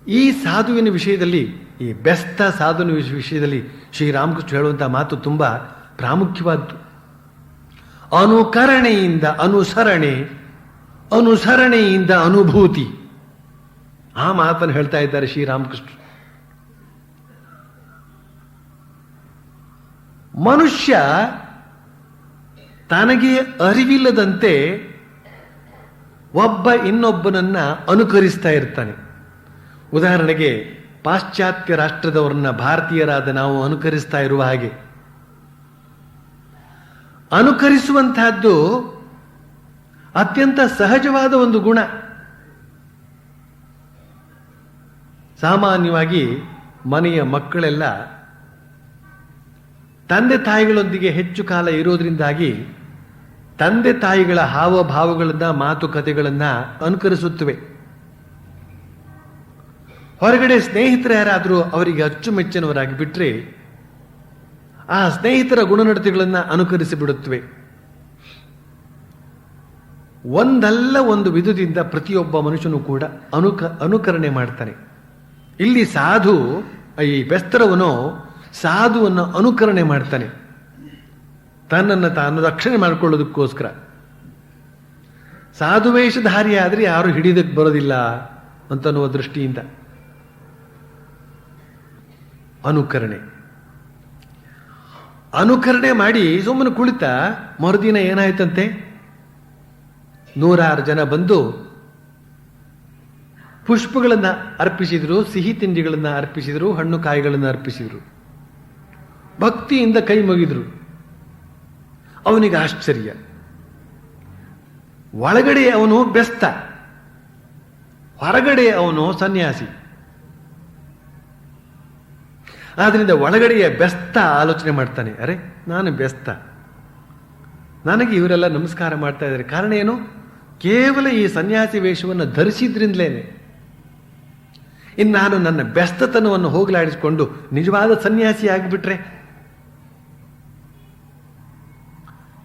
ಈ ಸಾಧುವಿನ ವಿಷಯದಲ್ಲಿ, ಈ ಬೆಸ್ತ ಸಾಧುವಿನ ವಿಷಯದಲ್ಲಿ ಶ್ರೀರಾಮಕೃಷ್ಣ ಹೇಳುವಂತಹ ಮಾತು ತುಂಬಾ ಪ್ರಾಮುಖ್ಯವಾದ್ದು. ಅನುಕರಣೆಯಿಂದ ಅನುಸರಣೆ, ಅನುಸರಣೆಯಿಂದ ಅನುಭೂತಿ, ಆ ಮಾತನ್ನು ಹೇಳ್ತಾ ಇದ್ದಾರೆ ಶ್ರೀರಾಮಕೃಷ್ಣ. ಮನುಷ್ಯ ತನಗೆ ಅರಿವಿಲ್ಲದಂತೆ ಒಬ್ಬ ಇನ್ನೊಬ್ಬನನ್ನ ಅನುಕರಿಸ್ತಾ ಇರ್ತಾನೆ. ಉದಾಹರಣೆಗೆ ಪಾಶ್ಚಾತ್ಯ ರಾಷ್ಟ್ರದವರನ್ನ ಭಾರತೀಯರಾದ ನಾವು ಅನುಕರಿಸ್ತಾ ಇರುವ ಹಾಗೆ. ಅನುಕರಿಸುವಂತಹದ್ದು ಅತ್ಯಂತ ಸಹಜವಾದ ಒಂದು ಗುಣ. ಸಾಮಾನ್ಯವಾಗಿ ಮನೆಯ ಮಕ್ಕಳೆಲ್ಲ ತಂದೆ ತಾಯಿಗಳೊಂದಿಗೆ ಹೆಚ್ಚು ಕಾಲ ಇರೋದ್ರಿಂದಾಗಿ ತಂದೆ ತಾಯಿಗಳ ಹಾವಭಾವಗಳನ್ನ, ಮಾತುಕತೆಗಳನ್ನ ಅನುಕರಿಸುತ್ತವೆ. ಹೊರಗಡೆ ಸ್ನೇಹಿತರು ಯಾರಾದರೂ ಅವರಿಗೆ ಅಚ್ಚುಮೆಚ್ಚಿನವರಾಗಿ ಬಿಟ್ರೆ ಆ ಸ್ನೇಹಿತರ ಗುಣನಡತೆಗಳನ್ನ ಅನುಕರಿಸಿ ಬಿಡುತ್ತವೆ. ಒಂದಲ್ಲ ಒಂದು ವಿಧದಿಂದ ಪ್ರತಿಯೊಬ್ಬ ಮನುಷ್ಯನು ಕೂಡ ಅನುಕರಣೆ ಮಾಡ್ತಾನೆ. ಇಲ್ಲಿ ಸಾಧು, ಈ ಬೆಸ್ತರವನು ಸಾಧುವನ್ನು ಅನುಕರಣೆ ಮಾಡ್ತಾನೆ, ತನ್ನನ್ನು ತಾನು ರಕ್ಷಣೆ ಮಾಡಿಕೊಳ್ಳೋದಕ್ಕೋಸ್ಕರ. ಸಾಧುವೇಷಧಾರಿ ಆದರೆ ಯಾರು ಹಿಡಿದಕ್ಕೆ ಬರೋದಿಲ್ಲ ಅಂತನ್ನುವ ದೃಷ್ಟಿಯಿಂದ ಅನುಕರಣೆ ಮಾಡಿ ಸುಮ್ಮನೆ ಕುಳಿತ ಮರುದಿನ ಏನಾಯ್ತಂತೆ, 100 ಜನ ಬಂದು ಪುಷ್ಪಗಳನ್ನು ಅರ್ಪಿಸಿದ್ರು, ಸಿಹಿ ತಿಂಡಿಗಳನ್ನು ಅರ್ಪಿಸಿದ್ರು, ಹಣ್ಣು ಕಾಯಿಗಳನ್ನು ಅರ್ಪಿಸಿದ್ರು, ಭಕ್ತಿಯಿಂದ ಕೈ ಮುಗಿದ್ರು. ಅವನಿಗೆ ಆಶ್ಚರ್ಯ. ಒಳಗಡೆ ಅವನು ಬೆಸ್ತ, ಹೊರಗಡೆ ಅವನು ಸನ್ಯಾಸಿ. ಆದ್ರಿಂದ ಒಳಗಡೆಯ ಬೆಸ್ತ ಆಲೋಚನೆ ಮಾಡ್ತಾನೆ, ಅರೆ ನಾನು ಬೆಸ್ತ, ನನಗೆ ಇವರೆಲ್ಲ ನಮಸ್ಕಾರ ಮಾಡ್ತಾ ಇದ್ದಾರೆ. ಕಾರಣ ಏನು? ಕೇವಲ ಈ ಸನ್ಯಾಸಿ ವೇಷವನ್ನು ಧರಿಸಿದ್ರಿಂದಲೇನೆ. ಇನ್ನು ನಾನು ನನ್ನ ಬೆಸ್ತತನವನ್ನು ಹೋಗಲಾಡಿಸಿಕೊಂಡು ನಿಜವಾದ ಸನ್ಯಾಸಿ ಆಗಿಬಿಟ್ರೆ,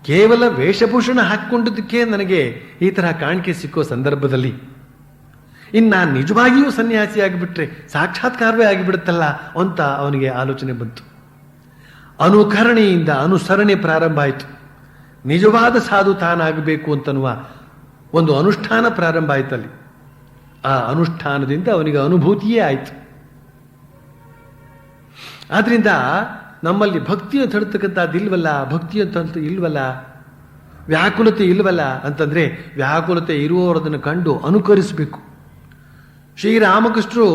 ಕೇವಲ ವೇಷಭೂಷಣ ಹಾಕಿಕೊಂಡದಕ್ಕೆ ನನಗೆ ಈ ತರಹ ಕಾಣಿಕೆ ಸಿಕ್ಕೋ ಸಂದರ್ಭದಲ್ಲಿ ಇನ್ನು ನಾನು ನಿಜವಾಗಿಯೂ ಸನ್ಯಾಸಿ ಆಗಿಬಿಟ್ರೆ ಸಾಕ್ಷಾತ್ಕಾರವೇ ಆಗಿಬಿಡುತ್ತಲ್ಲ ಅಂತ ಅವನಿಗೆ ಆಲೋಚನೆ ಬಂತು. ಅನುಕರಣೆಯಿಂದ ಅನುಸರಣೆ ಪ್ರಾರಂಭ ಆಯಿತು. ನಿಜವಾದ ಸಾಧು ತಾನಾಗಬೇಕು ಅಂತನ್ನುವ ಒಂದು ಅನುಷ್ಠಾನ ಪ್ರಾರಂಭ ಆಯ್ತಲ್ಲಿ. ಆ ಅನುಷ್ಠಾನದಿಂದ ಅವನಿಗೆ ಅನುಭೂತಿಯೇ ಆಯಿತು. ಆದ್ರಿಂದ ನಮ್ಮಲ್ಲಿ ಭಕ್ತಿಯ ತಡ್ತಕ್ಕಂಥದ್ದು ಇಲ್ವಲ್ಲ, ಭಕ್ತಿ ಅಂತ ಇಲ್ವಲ್ಲ, ವ್ಯಾಕುಲತೆ ಇಲ್ವಲ್ಲ ಅಂತಂದ್ರೆ ವ್ಯಾಕುಲತೆ ಇರುವವರದನ್ನು ಕಂಡು ಅನುಕರಿಸಬೇಕು. ಶ್ರೀರಾಮಕೃಷ್ಣರು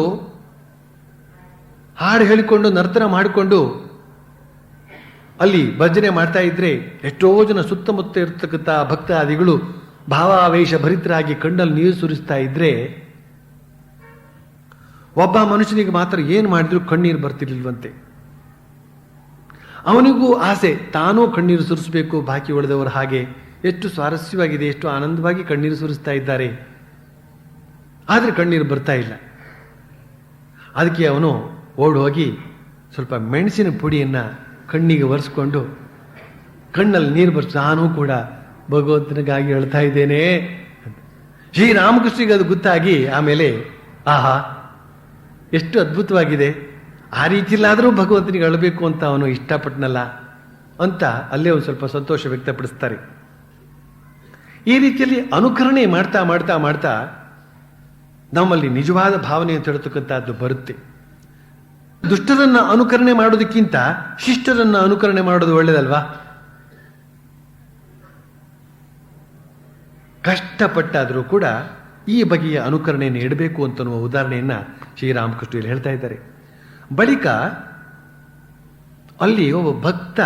ಹಾಡು ಹೇಳಿಕೊಂಡು ನರ್ತನ ಮಾಡಿಕೊಂಡು ಅಲ್ಲಿ ಭಜನೆ ಮಾಡ್ತಾ ಇದ್ರೆ ಎಷ್ಟೋ ಜನ ಸುತ್ತಮುತ್ತ ಇರತಕ್ಕಂಥ ಭಕ್ತಾದಿಗಳು ಭಾವಾವೇಶ ಭರಿತರಾಗಿ ಕಣ್ಣಲ್ಲಿ ನೀರು ಸುರಿಸ್ತಾ ಇದ್ರೆ ಒಬ್ಬ ಮನುಷ್ಯನಿಗೆ ಮಾತ್ರ ಏನು ಮಾಡಿದ್ರು ಕಣ್ಣೀರು ಬರ್ತಿರ್ಲಿಲ್ವಂತೆ. ಅವನಿಗೂ ಆಸೆ, ತಾನೂ ಕಣ್ಣೀರು ಸುರಿಸಬೇಕು ಬಾಕಿ ಉಳಿದವರು ಹಾಗೆ. ಎಷ್ಟು ಸ್ವಾರಸ್ಯವಾಗಿದೆ, ಎಷ್ಟು ಆನಂದವಾಗಿ ಕಣ್ಣೀರು ಸುರಿಸ್ತಾ ಇದ್ದಾರೆ, ಆದರೆ ಕಣ್ಣೀರು ಬರ್ತಾ ಇಲ್ಲ. ಅದಕ್ಕೆ ಅವನು ಓಡೋಗಿ ಸ್ವಲ್ಪ ಮೆಣಸಿನ ಪುಡಿಯನ್ನ ಕಣ್ಣಿಗೆ ಒರೆಸ್ಕೊಂಡು ಕಣ್ಣಲ್ಲಿ ನೀರು ಬರ್ಸಿ, ನಾನೂ ಕೂಡ ಭಗವಂತನಿಗಾಗಿ ಹೇಳ್ತಾ ಇದ್ದೇನೆ. ಶ್ರೀರಾಮಕೃಷ್ಣರಿಗೆ ಅದು ಗೊತ್ತಾಗಿ ಆಮೇಲೆ ಆಹಾ ಎಷ್ಟು ಅದ್ಭುತವಾಗಿದೆ, ಆ ರೀತಿಯಲ್ಲಾದರೂ ಭಗವಂತನಿಗೆ ಅಳಬೇಕು ಅಂತ ಅವನು ಇಷ್ಟಪಟ್ಟನಲ್ಲ ಅಂತ ಅಲ್ಲೇ ಒಂದು ಸ್ವಲ್ಪ ಸಂತೋಷ ವ್ಯಕ್ತಪಡಿಸ್ತಾರೆ. ಈ ರೀತಿಯಲ್ಲಿ ಅನುಕರಣೆ ಮಾಡ್ತಾ ಮಾಡ್ತಾ ಮಾಡ್ತಾ ನಮ್ಮಲ್ಲಿ ನಿಜವಾದ ಭಾವನೆ ಅಂತ ಹೇಳ್ತಕ್ಕಂಥದ್ದು ಬರುತ್ತೆ. ದುಷ್ಟರನ್ನ ಅನುಕರಣೆ ಮಾಡೋದಕ್ಕಿಂತ ಶಿಷ್ಟರನ್ನ ಅನುಕರಣೆ ಮಾಡೋದು ಒಳ್ಳೇದಲ್ವಾ? ಕಷ್ಟಪಟ್ಟಾದರೂ ಕೂಡ ಈ ಬಗೆಯ ಅನುಕರಣೆಯನ್ನು ಇಡಬೇಕು ಅಂತನ್ನುವ ಉದಾಹರಣೆಯನ್ನ ಶ್ರೀರಾಮಕೃಷ್ಣ ಹೇಳ್ತಾ ಇದ್ದಾರೆ. ಬಳಿಕ ಅಲ್ಲಿ ಒಬ್ಬ ಭಕ್ತ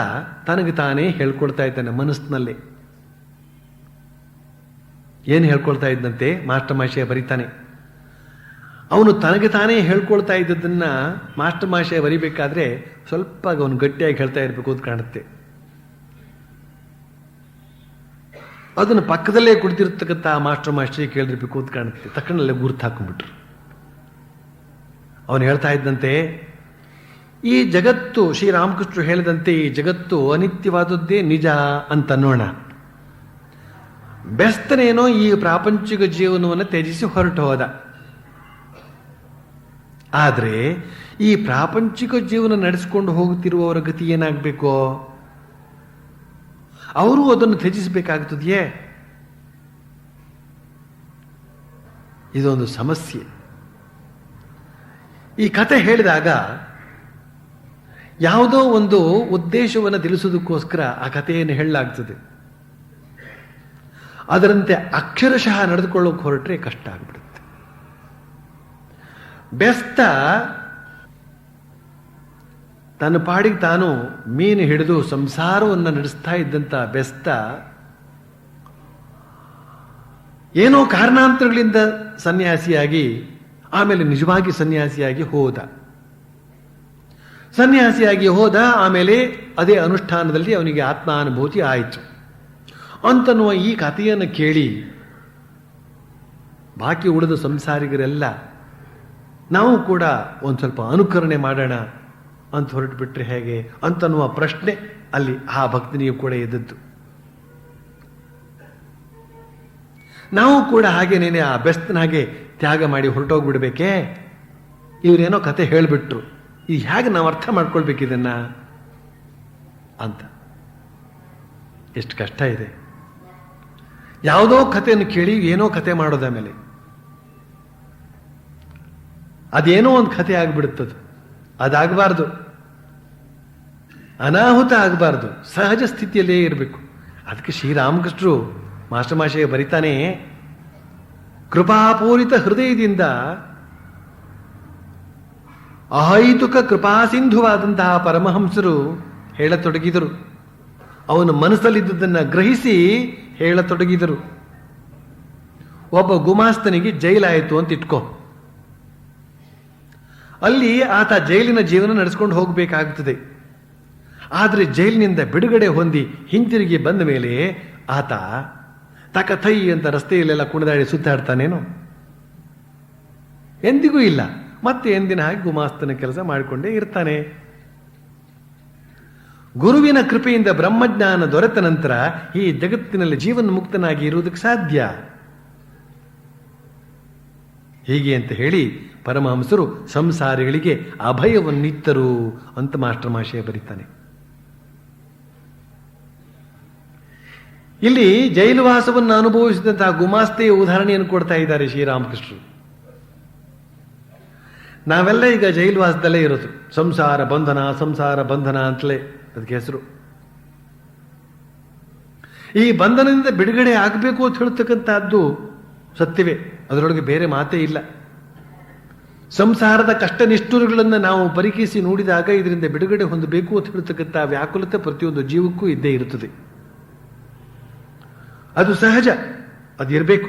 ತನಗೆ ತಾನೇ ಹೇಳ್ಕೊಳ್ತಾ ಇದ್ದಾನೆ ಮನಸ್ಸಿನಲ್ಲೇ. ಏನು ಹೇಳ್ಕೊಳ್ತಾ ಇದ್ದಂತೆ ಮಾಸ್ಟರ್ ಮಾಷಯ ಬರೀತಾನೆ. ಅವನು ತನಗೆ ತಾನೇ ಹೇಳ್ಕೊಳ್ತಾ ಇದ್ದದನ್ನ ಮಾಸ್ಟರ್ ಮಾಷಯ ಬರಿಬೇಕಾದ್ರೆ ಸ್ವಲ್ಪ ಅವನು ಗಟ್ಟಿಯಾಗಿ ಹೇಳ್ತಾ ಇರಬೇಕು ಅಂತ ಕಾಣುತ್ತೆ. ಅದನ್ನು ಪಕ್ಕದಲ್ಲೇ ಕುಳಿತಿರ್ತಕ್ಕಂಥ ಮಾಸ್ಟರ್ ಮಾಸ್ಟರ್ ಕೇಳಿರ್ಬೇಕು ಅಂತ ಕಾಣುತ್ತೆ. ತಕ್ಷಣಲ್ಲೇ ಗುರುತು ಹಾಕೊಂಡ್ಬಿಟ್ರು. ಅವನು ಹೇಳ್ತಾ ಇದ್ದಂತೆ, ಈ ಜಗತ್ತು ಶ್ರೀರಾಮಕೃಷ್ಣರು ಹೇಳಿದಂತೆ ಈ ಜಗತ್ತು ಅನಿತ್ಯವಾದದ್ದೇ ನಿಜ ಅಂತ ಅನ್ನೋಣ. ಬೆಸ್ತನೇನೋ ಈ ಪ್ರಾಪಂಚಿಕ ಜೀವನವನ್ನು ತ್ಯಜಿಸಿ ಹೊರಟು ಹೋದ. ಆದರೆ ಈ ಪ್ರಾಪಂಚಿಕ ಜೀವನ ನಡೆಸಿಕೊಂಡು ಹೋಗುತ್ತಿರುವವರ ಗತಿ ಏನಾಗಬೇಕೋ? ಅವರು ಅದನ್ನು ತ್ಯಜಿಸಬೇಕಾಗುತ್ತದೆಯೇ? ಇದೊಂದು ಸಮಸ್ಯೆ. ಈ ಕತೆ ಹೇಳಿದಾಗ ಯಾವುದೋ ಒಂದು ಉದ್ದೇಶವನ್ನು ತಿಳಿಸೋದಕ್ಕೋಸ್ಕರ ಆ ಕಥೆಯನ್ನು ಹೇಳಲಾಗ್ತದೆ. ಅದರಂತೆ ಅಕ್ಷರಶಃ ನಡೆದುಕೊಳ್ಳೋಕೆ ಹೊರಟ್ರೆ ಕಷ್ಟ ಆಗ್ಬಿಡುತ್ತೆ. ಬೆಸ್ತ ತನ್ನ ಪಾಡಿಗೆ ತಾನು ಮೀನು ಹಿಡಿದು ಸಂಸಾರವನ್ನು ನಡೆಸ್ತಾ ಇದ್ದಂಥ ಬೆಸ್ತ ಏನೋ ಕಾರಣಾಂತರಗಳಿಂದ ಸನ್ಯಾಸಿಯಾಗಿ ಆಮೇಲೆ ನಿಜವಾಗಿ ಸನ್ಯಾಸಿಯಾಗಿ ಹೋದ. ಸನ್ಯಾಸಿಯಾಗಿ ಹೋದ, ಆಮೇಲೆ ಅದೇ ಅನುಷ್ಠಾನದಲ್ಲಿ ಅವನಿಗೆ ಆತ್ಮಾನುಭೂತಿ ಆಯಿತು ಅಂತನ್ನುವ ಈ ಕಥೆಯನ್ನು ಕೇಳಿ ಬಾಕಿ ಉಳಿದ ಸಂಸಾರಿಗರೆಲ್ಲ ನಾವು ಕೂಡ ಒಂದು ಸ್ವಲ್ಪ ಅನುಕರಣೆ ಮಾಡೋಣ ಅಂತ ಹೊರಟು ಬಿಟ್ರೆ ಹೇಗೆ ಅಂತನ್ನುವ ಪ್ರಶ್ನೆ ಅಲ್ಲಿ ಆ ಭಕ್ತನಿಗೂ ಕೂಡ ಎದ್ದದ್ದು. ನಾವು ಕೂಡ ಹಾಗೇನೇನೆ ಆ ಬೆಸ್ತನ ಹಾಗೆ ತ್ಯಾಗ ಮಾಡಿ ಹೊರಟೋಗ್ಬಿಡ್ಬೇಕೇ? ಇವರೇನೋ ಕತೆ ಹೇಳಿಬಿಟ್ರು, ಇದು ಹೇಗೆ ನಾವು ಅರ್ಥ ಮಾಡ್ಕೊಳ್ಬೇಕಿದನ್ನ ಅಂತ. ಎಷ್ಟು ಕಷ್ಟ ಇದೆ. ಯಾವುದೋ ಕಥೆಯನ್ನು ಕೇಳಿ ಏನೋ ಕತೆ ಮಾಡೋದ ಮೇಲೆ ಅದೇನೋ ಒಂದು ಕಥೆ ಆಗ್ಬಿಡುತ್ತದು. ಅದಾಗಬಾರ್ದು, ಅನಾಹುತ ಆಗಬಾರ್ದು, ಸಹಜ ಸ್ಥಿತಿಯಲ್ಲೇ ಇರಬೇಕು. ಅದಕ್ಕೆ ಶ್ರೀರಾಮಕೃಷ್ಣರು ಮಾಸ್ಟರ್ ಮಾಷೆಗೆ ಬರಿತಾನೆ, ಕೃಪಾಪೂರಿತ ಹೃದಯದಿಂದ ಅಹೈತುಕ ಕೃಪಾಸಿಂಧುವಾದಂತಹ ಪರಮಹಂಸರು ಹೇಳತೊಡಗಿದರು. ಅವನ ಮನಸ್ಸಲ್ಲಿದ್ದುದನ್ನು ಗ್ರಹಿಸಿ ಹೇಳತೊಡಗಿದರು. ಒಬ್ಬ ಗುಮಾಸ್ತನಿಗೆ ಜೈಲಾಯಿತು ಅಂತ ಇಟ್ಕೋ. ಅಲ್ಲಿ ಆತ ಜೈಲಿನ ಜೀವನ ನಡೆಸ್ಕೊಂಡು ಹೋಗಬೇಕಾಗುತ್ತದೆ. ಆದರೆ ಜೈಲಿನಿಂದ ಬಿಡುಗಡೆ ಹೊಂದಿ ಹಿಂತಿರುಗಿ ಬಂದ ಮೇಲೆ ಆತ ತಕಥೈ ಅಂತ ರಸ್ತೆಯಲ್ಲೆಲ್ಲ ಕುಣಿದಾಡಿ ಸುತ್ತಾಡ್ತಾನೇನೋ? ಎಂದಿಗೂ ಇಲ್ಲ. ಮತ್ತೆ ಎಂದಿನ ಹಾಗೆ ಗುಮಾಸ್ತನ ಕೆಲಸ ಮಾಡಿಕೊಂಡೇ ಇರ್ತಾನೆ. ಗುರುವಿನ ಕೃಪೆಯಿಂದ ಬ್ರಹ್ಮಜ್ಞಾನ ದೊರೆತ ನಂತರ ಈ ಜಗತ್ತಿನಲ್ಲಿ ಜೀವನ ಮುಕ್ತನಾಗಿ ಇರುವುದಕ್ಕೆ ಸಾಧ್ಯ. ಹೀಗೆ ಅಂತ ಹೇಳಿ ಪರಮಹಂಸರು ಸಂಸಾರಿಗಳಿಗೆ ಅಭಯವನ್ನಿತ್ತರು ಅಂತ ಮಾಸ್ಟರ್ ಮಾಶಯ ಬರೀತಾನೆ. ಇಲ್ಲಿ ಜೈಲುವಾಸವನ್ನು ಅನುಭವಿಸಿದಂತಹ ಗುಮಾಸ್ತೆಯ ಉದಾಹರಣೆಯನ್ನು ಕೊಡ್ತಾ ಇದ್ದಾರೆ ಶ್ರೀರಾಮಕೃಷ್ಣರು. ನಾವೆಲ್ಲ ಈಗ ಜೈಲುವಾಸದಲ್ಲೇ ಇರೋದು. ಸಂಸಾರ ಬಂಧನ ಅಂತಲೇ ಅದಕ್ಕೆ ಹೆಸರು. ಈ ಬಂಧನದಿಂದ ಬಿಡುಗಡೆ ಆಗಬೇಕು ಅಂತ ಹೇಳ್ತಕ್ಕಂಥದ್ದು ಸತ್ಯವೇ, ಅದರೊಳಗೆ ಬೇರೆ ಮಾತೇ ಇಲ್ಲ. ಸಂಸಾರದ ಕಷ್ಟ ನಿಷ್ಠುರಗಳನ್ನು ನಾವು ಪರೀಕ್ಷಿಸಿ ನೋಡಿದಾಗ ಇದರಿಂದ ಬಿಡುಗಡೆ ಹೊಂದಬೇಕು ಅಂತ ಹೇಳ್ತಕ್ಕಂಥ ವ್ಯಾಕುಲತೆ ಪ್ರತಿಯೊಂದು ಜೀವಕ್ಕೂ ಇದ್ದೇ ಇರುತ್ತದೆ. ಅದು ಸಹಜ, ಅದು ಇರಬೇಕು.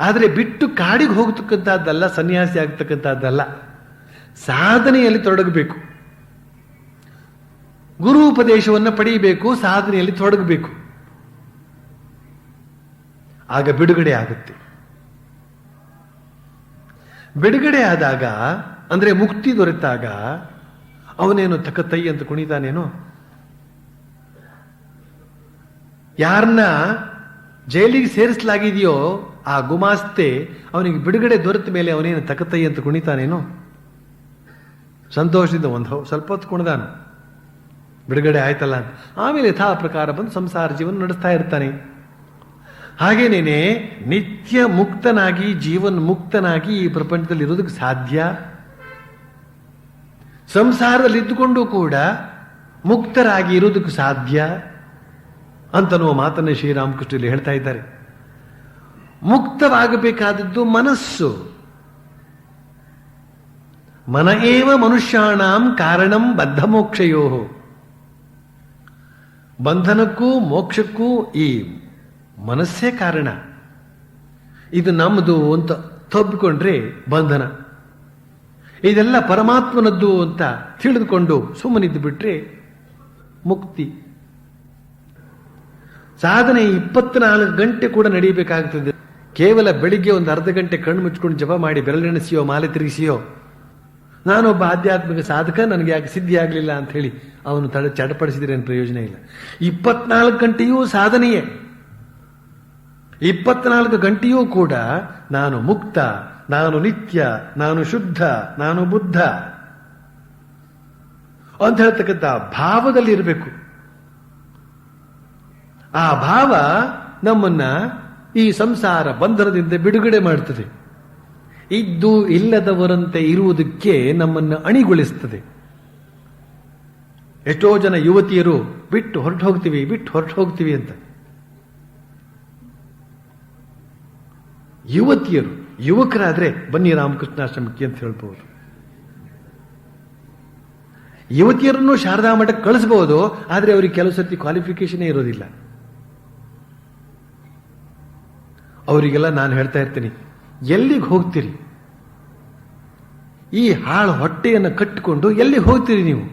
ಆದರೆ ಬಿಟ್ಟು ಕಾಡಿಗೆ ಹೋಗ್ತಕ್ಕಂಥದ್ದಲ್ಲ, ಸನ್ಯಾಸಿ ಆಗ್ತಕ್ಕಂಥದ್ದಲ್ಲ, ಸಾಧನೆಯಲ್ಲಿ ತೊಡಗಬೇಕು. ಗುರು ಉಪದೇಶವನ್ನು ಪಡೆಯಬೇಕು, ಸಾಧನೆಯಲ್ಲಿ ತೊಡಗಬೇಕು. ಆಗ ಬಿಡುಗಡೆ ಆಗುತ್ತೆ. ಬಿಡುಗಡೆ ಆದಾಗ ಅಂದ್ರೆ ಮುಕ್ತಿ ದೊರೆತಾಗ ಅವನೇನು ತಕತೈ ಅಂತ ಕುಣಿತಾನೇನೋ, ಯಾರನ್ನ ಜೈಲಿಗೆ ಸೇರಿಸಲಾಗಿದೆಯೋ ಆ ಗುಮಾಸ್ತೆ ಅವನಿಗೆ ಬಿಡುಗಡೆ ದೊರೆತ ಮೇಲೆ ಅವನೇನು ತಕತೈ ಅಂತ ಕುಣಿತಾನೇನೋ, ಸಂತೋಷದಿಂದ ಸ್ವಲ್ಪ ಹೊತ್ತು ಕುಣಿದಾನ, ಬಿಡುಗಡೆ ಆಯ್ತಲ್ಲ ಅಂತ. ಆಮೇಲೆ ಯಥಾ ಪ್ರಕಾರ ಬಂದು ಸಂಸಾರ ಜೀವನ ನಡೆಸ್ತಾ ಇರ್ತಾನೆ. ಹಾಗೇನೇನೆ ನಿತ್ಯ ಮುಕ್ತನಾಗಿ ಜೀವನ್ ಮುಕ್ತನಾಗಿ ಈ ಪ್ರಪಂಚದಲ್ಲಿ ಇರೋದಕ್ಕೆ ಸಾಧ್ಯ. ಸಂಸಾರದಲ್ಲಿ ಇದ್ದುಕೊಂಡು ಕೂಡ ಮುಕ್ತರಾಗಿ ಇರೋದಕ್ಕೆ ಸಾಧ್ಯ ಅಂತನ್ನುವ ಮಾತನ್ನು ಶ್ರೀರಾಮಕೃಷ್ಣಲ್ಲಿ ಹೇಳ್ತಾ ಇದ್ದಾರೆ. ಮುಕ್ತವಾಗಬೇಕಾದದ್ದು ಮನಸ್ಸು. ಮನ ಏವ ಮನುಷ್ಯಾಣಾಂ ಕಾರಣಂ ಬದ್ಧ ಮೋಕ್ಷಯೋ. ಬಂಧನಕ್ಕೂ ಮೋಕ್ಷಕ್ಕೂ ಈ ಮನಸ್ಸೇ ಕಾರಣ. ಇದು ನಮ್ಮದು ಅಂತ ತಬ್ಬಿಕೊಂಡ್ರೆ ಬಂಧನ, ಇದೆಲ್ಲ ಪರಮಾತ್ಮನದ್ದು ಅಂತ ತಿಳಿದುಕೊಂಡು ಸುಮ್ಮನಿದ್ದು ಬಿಟ್ರೆ ಮುಕ್ತಿ. ಸಾಧನೆ 24 ಗಂಟೆ ಕೂಡ ನಡೆಯಬೇಕಾಗ್ತದೆ. ಕೇವಲ ಬೆಳಿಗ್ಗೆ ಒಂದು ಅರ್ಧ ಗಂಟೆ ಕಣ್ಣು ಮುಚ್ಕೊಂಡು ಜಪ ಮಾಡಿ ಬೆರಳೆಣಿಸಿಯೋ ಮಾಲೆ ತಿರುಗಿಸಿಯೋ ನಾನೊಬ್ಬ ಆಧ್ಯಾತ್ಮಿಕ ಸಾಧಕ, ನನಗೆ ಯಾಕೆ ಸಿದ್ಧಿ ಆಗಲಿಲ್ಲ ಅಂತ ಹೇಳಿ ಅವನು ಚಡಪಡಿಸಿದ್ರೆ ಏನು ಪ್ರಯೋಜನ ಇಲ್ಲ. 24 ಗಂಟೆಯೂ ಸಾಧನೆಯೇ. 24 ಗಂಟೆಯೂ ಕೂಡ ನಾನು ಮುಕ್ತ, ನಾನು ನಿತ್ಯ, ನಾನು ಶುದ್ಧ, ನಾನು ಬುದ್ಧ ಅಂತ ಹೇಳ್ತಕ್ಕಂಥ ಭಾವದಲ್ಲಿ ಇರಬೇಕು. ಆ ಭಾವ ನಮ್ಮನ್ನ ಈ ಸಂಸಾರ ಬಂಧನದಿಂದ ಬಿಡುಗಡೆ ಮಾಡ್ತದೆ. ಇದ್ದು ಇಲ್ಲದವರಂತೆ ಇರುವುದಕ್ಕೆ ನಮ್ಮನ್ನು ಅಣಿಗೊಳಿಸ್ತದೆ. ಎಷ್ಟೋ ಜನ ಯುವತಿಯರು ಬಿಟ್ಟು ಹೊರಟು ಹೋಗ್ತೀವಿ ಅಂತ. ಯುವತಿಯರು ಯುವಕರಾದ್ರೆ ಬನ್ನಿ ರಾಮಕೃಷ್ಣಾಶ್ರಮಕ್ಕೆ ಅಂತ ಹೇಳ್ಬಹುದು. ಯುವತಿಯರನ್ನು ಶಾರದಾ ಮಠಕ್ಕೆ ಕಳಿಸಬಹುದು, ಆದರೆ ಅವರಿಗೆ ಕೆಲವು ಸರ್ತಿ ಕ್ವಾಲಿಫಿಕೇಶನ್ ಇರೋದಿಲ್ಲ. ಅವರಿಗೆಲ್ಲ ನಾನು ಹೇಳ್ತಾ ಇರ್ತೀನಿ, ಎಲ್ಲಿಗೆ ಹೋಗ್ತೀರಿ? ಈ ಹಾಳು ಹೊಟ್ಟೆಯನ್ನು ಕಟ್ಟಿಕೊಂಡು ಎಲ್ಲಿಗೆ ಹೋಗ್ತೀರಿ ನೀವು?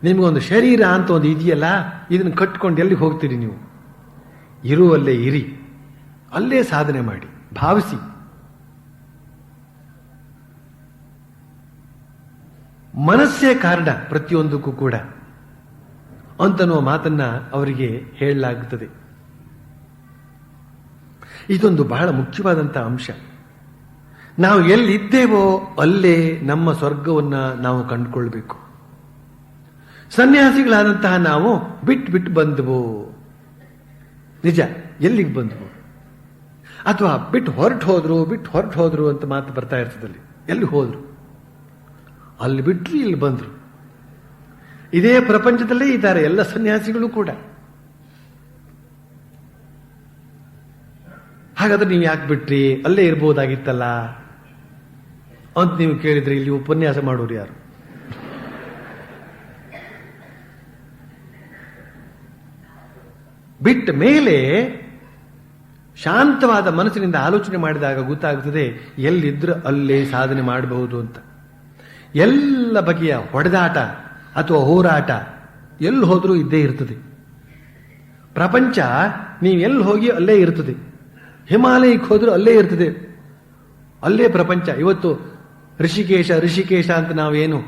ನಿಮಗೊಂದು ಶರೀರ ಅಂತ ಒಂದು ಇದೆಯಲ್ಲ, ಇದನ್ನು ಕಟ್ಟಿಕೊಂಡು ಎಲ್ಲಿಗೆ ಹೋಗ್ತೀರಿ ನೀವು? ಇರುವಲ್ಲೇ ಇರಿ, ಅಲ್ಲೇ ಸಾಧನೆ ಮಾಡಿ, ಭಾವಿಸಿ. ಮನಸ್ಸೇ ಕಾರಣ ಪ್ರತಿಯೊಂದಕ್ಕೂ ಕೂಡ ಅಂತನ್ನುವ ಮಾತನ್ನ ಅವರಿಗೆ ಹೇಳಲಾಗುತ್ತದೆ. ಇದೊಂದು ಬಹಳ ಮುಖ್ಯವಾದಂತಹ ಅಂಶ. ನಾವು ಎಲ್ಲಿದ್ದೇವೋ ಅಲ್ಲೇ ನಮ್ಮ ಸ್ವರ್ಗವನ್ನ ನಾವು ಕಂಡುಕೊಳ್ಬೇಕು. ಸನ್ಯಾಸಿಗಳಾದಂತಹ ನಾವು ಬಿಟ್ಟು ಬಂದವು, ನಿಜ, ಎಲ್ಲಿಗೆ ಬಂದವು? ಅಥವಾ ಬಿಟ್ಟು ಹೊರಟು ಹೋದ್ರು ಅಂತ ಮಾತು ಬರ್ತಾ ಇರ್ತದಲ್ಲಿ. ಎಲ್ಲಿ ಹೋದ್ರು? ಅಲ್ಲಿ ಬಿಟ್ರು, ಇಲ್ಲಿ ಬಂದ್ರು. ಇದೇ ಪ್ರಪಂಚದಲ್ಲೇ ಇದ್ದಾರೆ ಎಲ್ಲ ಸನ್ಯಾಸಿಗಳು ಕೂಡ. ಹಾಗಾದ್ರೆ ನೀವು ಯಾಕೆ ಬಿಟ್ರಿ? ಅಲ್ಲೇ ಇರ್ಬೋದಾಗಿತ್ತಲ್ಲ ಅಂತ ನೀವು ಕೇಳಿದ್ರೆ ಇಲ್ಲಿ ಉಪನ್ಯಾಸ ಮಾಡೋರು ಯಾರು? ಬಿಟ್ಟ ಮೇಲೆ ಶಾಂತವಾದ ಮನಸ್ಸಿನಿಂದ ಆಲೋಚನೆ ಮಾಡಿದಾಗ ಗೊತ್ತಾಗುತ್ತದೆ ಎಲ್ಲಿದ್ರೂ ಅಲ್ಲೇ ಸಾಧನೆ ಮಾಡಬಹುದು ಅಂತ. ಎಲ್ಲ ಬಗೆಯ ಹೊಡೆದಾಟ ಅಥವಾ ಹೋರಾಟ ಎಲ್ಲಿ ಹೋದ್ರೂ ಇದ್ದೇ ಇರ್ತದೆ. ಪ್ರಪಂಚ ನೀವು ಎಲ್ಲಿ ಹೋಗಿ ಅಲ್ಲೇ ಇರ್ತದೆ. ಹಿಮಾಲಯಕ್ಕೆ ಹೋದ್ರೂ ಅಲ್ಲೇ ಇರ್ತದೆ, ಅಲ್ಲೇ ಪ್ರಪಂಚ. ಇವತ್ತು ಋಷಿಕೇಶ ಅಂತ ನಾವೇನು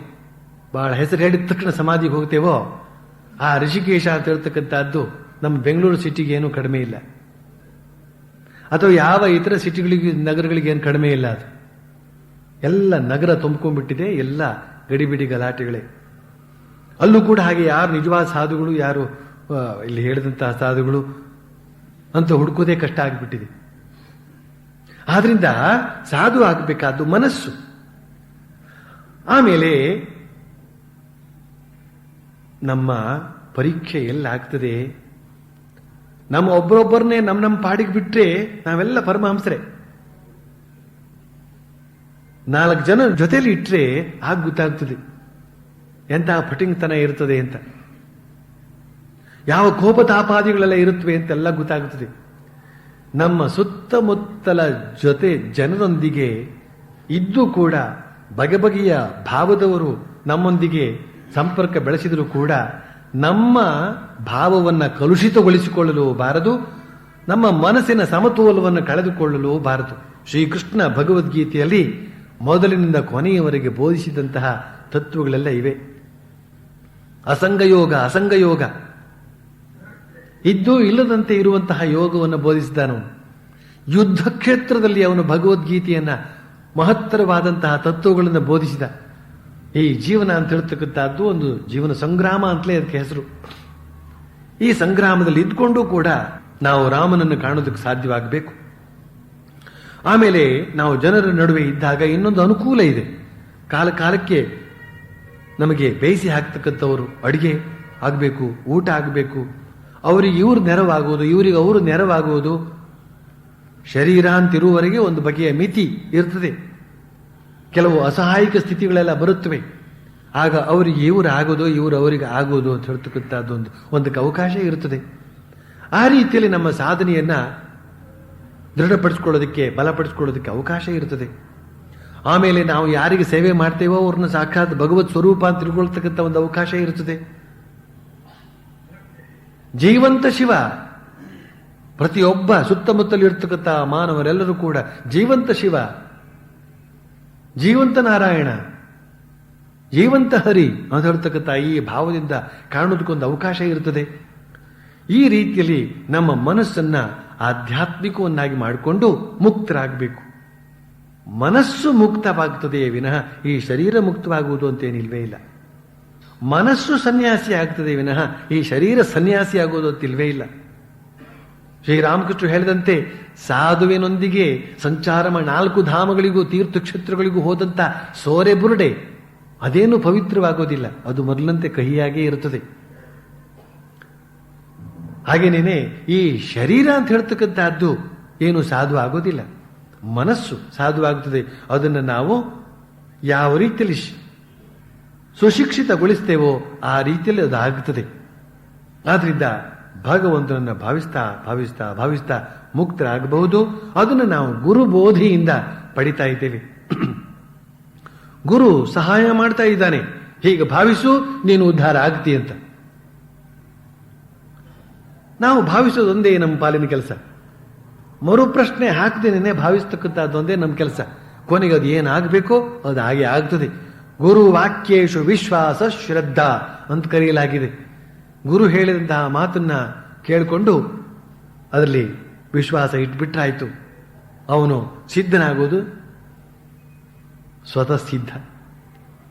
ಬಹಳ ಹೆಸರು ಹೇಳಿದ ತಕ್ಷಣ ಸಮಾಧಿಗೆ ಹೋಗ್ತೇವೋ, ಆ ಋಷಿಕೇಶ ಅಂತ ಹೇಳ್ತಕ್ಕಂಥದ್ದು ನಮ್ಮ ಬೆಂಗಳೂರು ಸಿಟಿಗೆ ಏನೂ ಕಡಿಮೆ ಇಲ್ಲ. ಅಥವಾ ಯಾವ ಇತರ ಸಿಟಿಗಳಿಗೆ ನಗರಗಳಿಗೆ ಏನು ಕಡಿಮೆ ಇಲ್ಲ. ಅದು ಎಲ್ಲ ನಗರ ತುಂಬ್ಕೊಂಡ್ಬಿಟ್ಟಿದೆ, ಎಲ್ಲ ಗಡಿಬಿಡಿ ಗಲಾಟೆಗಳೇ. ಅಲ್ಲೂ ಕೂಡ ಹಾಗೆ ಯಾರು ನಿಜವಾದ ಸಾಧುಗಳು, ಯಾರು ಇಲ್ಲಿ ಹೇಳಿದಂತಹ ಸಾಧುಗಳು ಅಂತ ಹುಡುಕೋದೇ ಕಷ್ಟ ಆಗಿಬಿಟ್ಟಿದೆ. ಆದ್ರಿಂದ ಸಾಧು ಆಗಬೇಕಾದ್ದು ಮನಸ್ಸು. ಆಮೇಲೆ ನಮ್ಮ ಪರೀಕ್ಷೆ ಎಲ್ಲಾಗ್ತದೆ, ನಮ್ಮ ಒಬ್ಬರೊಬ್ಬರನ್ನೇ ನಮ್ಮ ಪಾಡಿಗೆ ಬಿಟ್ರೆ ನಾವೆಲ್ಲ ಪರಮಹಂಸರೇ. 4 ಜನ ಜೊತೆಲಿ ಇಟ್ರೆ ಆಗ ಗೊತ್ತಾಗ್ತದೆ ಎಂತಹ ಪಟಿಂಗ್ತನ ಇರ್ತದೆ ಅಂತ, ಯಾವ ಕೋಪತಾಪಾದಿಗಳೆಲ್ಲ ಇರುತ್ತವೆ ಅಂತೆಲ್ಲ ಗೊತ್ತಾಗುತ್ತದೆ. ನಮ್ಮ ಸುತ್ತಮುತ್ತಲ ಜೊತೆ ಜನರೊಂದಿಗೆ ಇದ್ದು ಕೂಡ ಬಗೆ ಬಗೆಯ ಭಾವದವರು ನಮ್ಮೊಂದಿಗೆ ಸಂಪರ್ಕ ಬೆಳೆಸಿದರೂ ಕೂಡ ನಮ್ಮ ಭಾವವನ್ನು ಕಲುಷಿತಗೊಳಿಸಿಕೊಳ್ಳಲು ಬಾರದು, ನಮ್ಮ ಮನಸ್ಸಿನ ಸಮತೋಲವನ್ನು ಕಳೆದುಕೊಳ್ಳಲು ಬಾರದು. ಶ್ರೀಕೃಷ್ಣ ಭಗವದ್ಗೀತೆಯಲ್ಲಿ ಮೊದಲಿನಿಂದ ಕೊನೆಯವರೆಗೆ ಬೋಧಿಸಿದಂತಹ ತತ್ವಗಳೆಲ್ಲ ಇವೆ. ಅಸಂಗಯೋಗ, ಅಸಂಗಯೋಗ, ಇದ್ದು ಇಲ್ಲದಂತೆ ಇರುವಂತಹ ಯೋಗವನ್ನು ಬೋಧಿಸಿದಾನವನು. ಯುದ್ಧ ಕ್ಷೇತ್ರದಲ್ಲಿ ಅವನು ಭಗವದ್ಗೀತೆಯನ್ನ ಮಹತ್ತರವಾದಂತಹ ತತ್ವಗಳನ್ನು ಬೋಧಿಸಿದ. ಈ ಜೀವನ ಅಂತ ಹೇಳ್ತಕ್ಕಂಥದ್ದು ಒಂದು ಜೀವನ ಸಂಗ್ರಾಮ ಅಂತಲೇ ಅದಕ್ಕೆ ಹೆಸರು. ಈ ಸಂಗ್ರಾಮದಲ್ಲಿ ಇದ್ಕೊಂಡು ಕೂಡ ನಾವು ರಾಮನನ್ನು ಕಾಣೋದಕ್ಕೆ ಸಾಧ್ಯವಾಗಬೇಕು. ಆಮೇಲೆ ನಾವು ಜನರ ನಡುವೆ ಇದ್ದಾಗ ಇನ್ನೊಂದು ಅನುಕೂಲ ಇದೆ. ಕಾಲ ಕಾಲಕ್ಕೆ ನಮಗೆ ಬೇಯಿಸಿ ಹಾಕ್ತಕ್ಕಂಥವರು ಅಡಿಗೆ ಆಗಬೇಕು, ಊಟ ಆಗಬೇಕು, ಅವರಿಗೆ ಇವರು ನೆರವಾಗುವುದು, ಇವರಿಗೆ ಅವರು ನೆರವಾಗುವುದು. ಶರೀರ ಅಂತಿರುವವರೆಗೆ ಒಂದು ಬಗೆಯ ಮಿತಿ ಇರ್ತದೆ. ಕೆಲವು ಅಸಹಾಯಕ ಸ್ಥಿತಿಗಳೆಲ್ಲ ಬರುತ್ತವೆ. ಆಗ ಅವರಿಗೆ ಇವರು ಆಗೋದು, ಇವರು ಅವರಿಗೆ ಆಗೋದು ಅಂತ ಹೇಳ್ತಕ್ಕಂಥದ್ದು ಒಂದಕ್ಕೆ ಅವಕಾಶ ಇರುತ್ತದೆ. ಆ ರೀತಿಯಲ್ಲಿ ನಮ್ಮ ಸಾಧನೆಯನ್ನ ದೃಢಪಡಿಸ್ಕೊಳ್ಳೋದಕ್ಕೆ, ಬಲಪಡಿಸ್ಕೊಳ್ಳೋದಕ್ಕೆ ಅವಕಾಶ ಇರುತ್ತದೆ. ಆಮೇಲೆ ನಾವು ಯಾರಿಗೆ ಸೇವೆ ಮಾಡ್ತೇವೋ ಅವ್ರನ್ನ ಸಾಕ್ಷಾತ್ ಭಗವತ್ ಸ್ವರೂಪ ಅಂತ ತಿಳ್ಕೊಳ್ತಕ್ಕಂಥ ಒಂದು ಅವಕಾಶ ಇರುತ್ತದೆ. ಜೀವಂತ ಶಿವ, ಪ್ರತಿಯೊಬ್ಬ ಸುತ್ತಮುತ್ತಲಿರ್ತಕ್ಕಂಥ ಮಾನವರೆಲ್ಲರೂ ಕೂಡ ಜೀವಂತ ಶಿವ, ಜೀವಂತ ನಾರಾಯಣ, ಜೀವಂತ ಹರಿ ಅಂತ ಹೇಳ್ತಕ್ಕಂಥ ಈ ಭಾವದಿಂದ ಕಾಣೋದಕ್ಕೊಂದು ಅವಕಾಶ ಇರುತ್ತದೆ. ಈ ರೀತಿಯಲ್ಲಿ ನಮ್ಮ ಮನಸ್ಸನ್ನ ಆಧ್ಯಾತ್ಮಿಕವನ್ನಾಗಿ ಮಾಡಿಕೊಂಡು ಮುಕ್ತರಾಗಬೇಕು. ಮನಸ್ಸು ಮುಕ್ತವಾಗ್ತದೆಯೇ ವಿನಃ ಈ ಶರೀರ ಮುಕ್ತವಾಗುವುದು ಅಂತೇನಿಲ್ವೇ ಇಲ್ಲ. ಮನಸ್ಸು ಸನ್ಯಾಸಿ ಆಗ್ತದೆ ವಿನಃ ಈ ಶರೀರ ಸನ್ಯಾಸಿ ಆಗೋದು ಅಂತಿಲ್ವೇ ಇಲ್ಲ. ಶ್ರೀರಾಮಕೃಷ್ಣ ಹೇಳಿದಂತೆ ಸಾಧುವಿನೊಂದಿಗೆ ಸಂಚಾರ 4 ಧಾಮಗಳಿಗೂ ತೀರ್ಥಕ್ಷೇತ್ರಗಳಿಗೂ ಹೋದಂತ ಸೋರೆ ಬುರುಡೆ ಅದೇನು ಪವಿತ್ರವಾಗೋದಿಲ್ಲ, ಅದು ಮೊದಲಂತೆ ಕಹಿಯಾಗೇ ಇರುತ್ತದೆ. ಹಾಗೇನೇನೆ ಈ ಶರೀರ ಅಂತ ಹೇಳ್ತಕ್ಕಂಥದ್ದು ಏನು ಸಾಧು ಆಗೋದಿಲ್ಲ, ಮನಸ್ಸು ಸಾಧುವಾಗುತ್ತದೆ. ಅದನ್ನು ನಾವು ಯಾವ ರೀತಿಯಲ್ಲಿ ಸುಶಿಕ್ಷಿತಗೊಳಿಸ್ತೇವೋ ಆ ರೀತಿಯಲ್ಲಿ ಅದು ಆಗುತ್ತದೆ. ಆದ್ರಿಂದ ಭಗವಂತನನ್ನು ಭಾವಿಸ್ತಾ ಭಾವಿಸ್ತಾ ಭಾವಿಸ್ತಾ ಮುಕ್ತರಾಗಬಹುದು. ಅದನ್ನು ನಾವು ಗುರುಬೋಧಿಯಿಂದ ಪಡಿತಾ ಇದ್ದೇವೆ. ಗುರು ಸಹಾಯ ಮಾಡ್ತಾ ಇದ್ದಾನೆ, ಹೀಗೆ ಭಾವಿಸು ನೀನು ಉದ್ಧಾರ ಆಗ್ತಿ ಅಂತ. ನಾವು ಭಾವಿಸೋದೊಂದೇ ನಮ್ಮ ಪಾಲಿನ ಕೆಲಸ. ಮರುಪ್ರಶ್ನೆ ಹಾಕದೇನೆ ಭಾವಿಸ್ತಕ್ಕಂಥದ್ದೊಂದೇ ನಮ್ಮ ಕೆಲಸ. ಕೊನೆಗೆ ಅದು ಏನಾಗಬೇಕೋ ಅದು ಹಾಗೆ ಆಗ್ತದೆ. ಗುರು ವಾಕ್ಯೇಶು ವಿಶ್ವಾಸ ಶ್ರದ್ಧಾ ಅಂತ ಕರೆಯಲಾಗಿದೆ. ಗುರು ಹೇಳಿದಂತಹ ಮಾತನ್ನ ಕೇಳಿಕೊಂಡು ಅದರಲ್ಲಿ ವಿಶ್ವಾಸ ಇಟ್ಬಿಟ್ರಾಯ್ತು, ಅವನು ಸಿದ್ಧನಾಗೋದು ಸ್ವತಃ ಸಿದ್ಧ.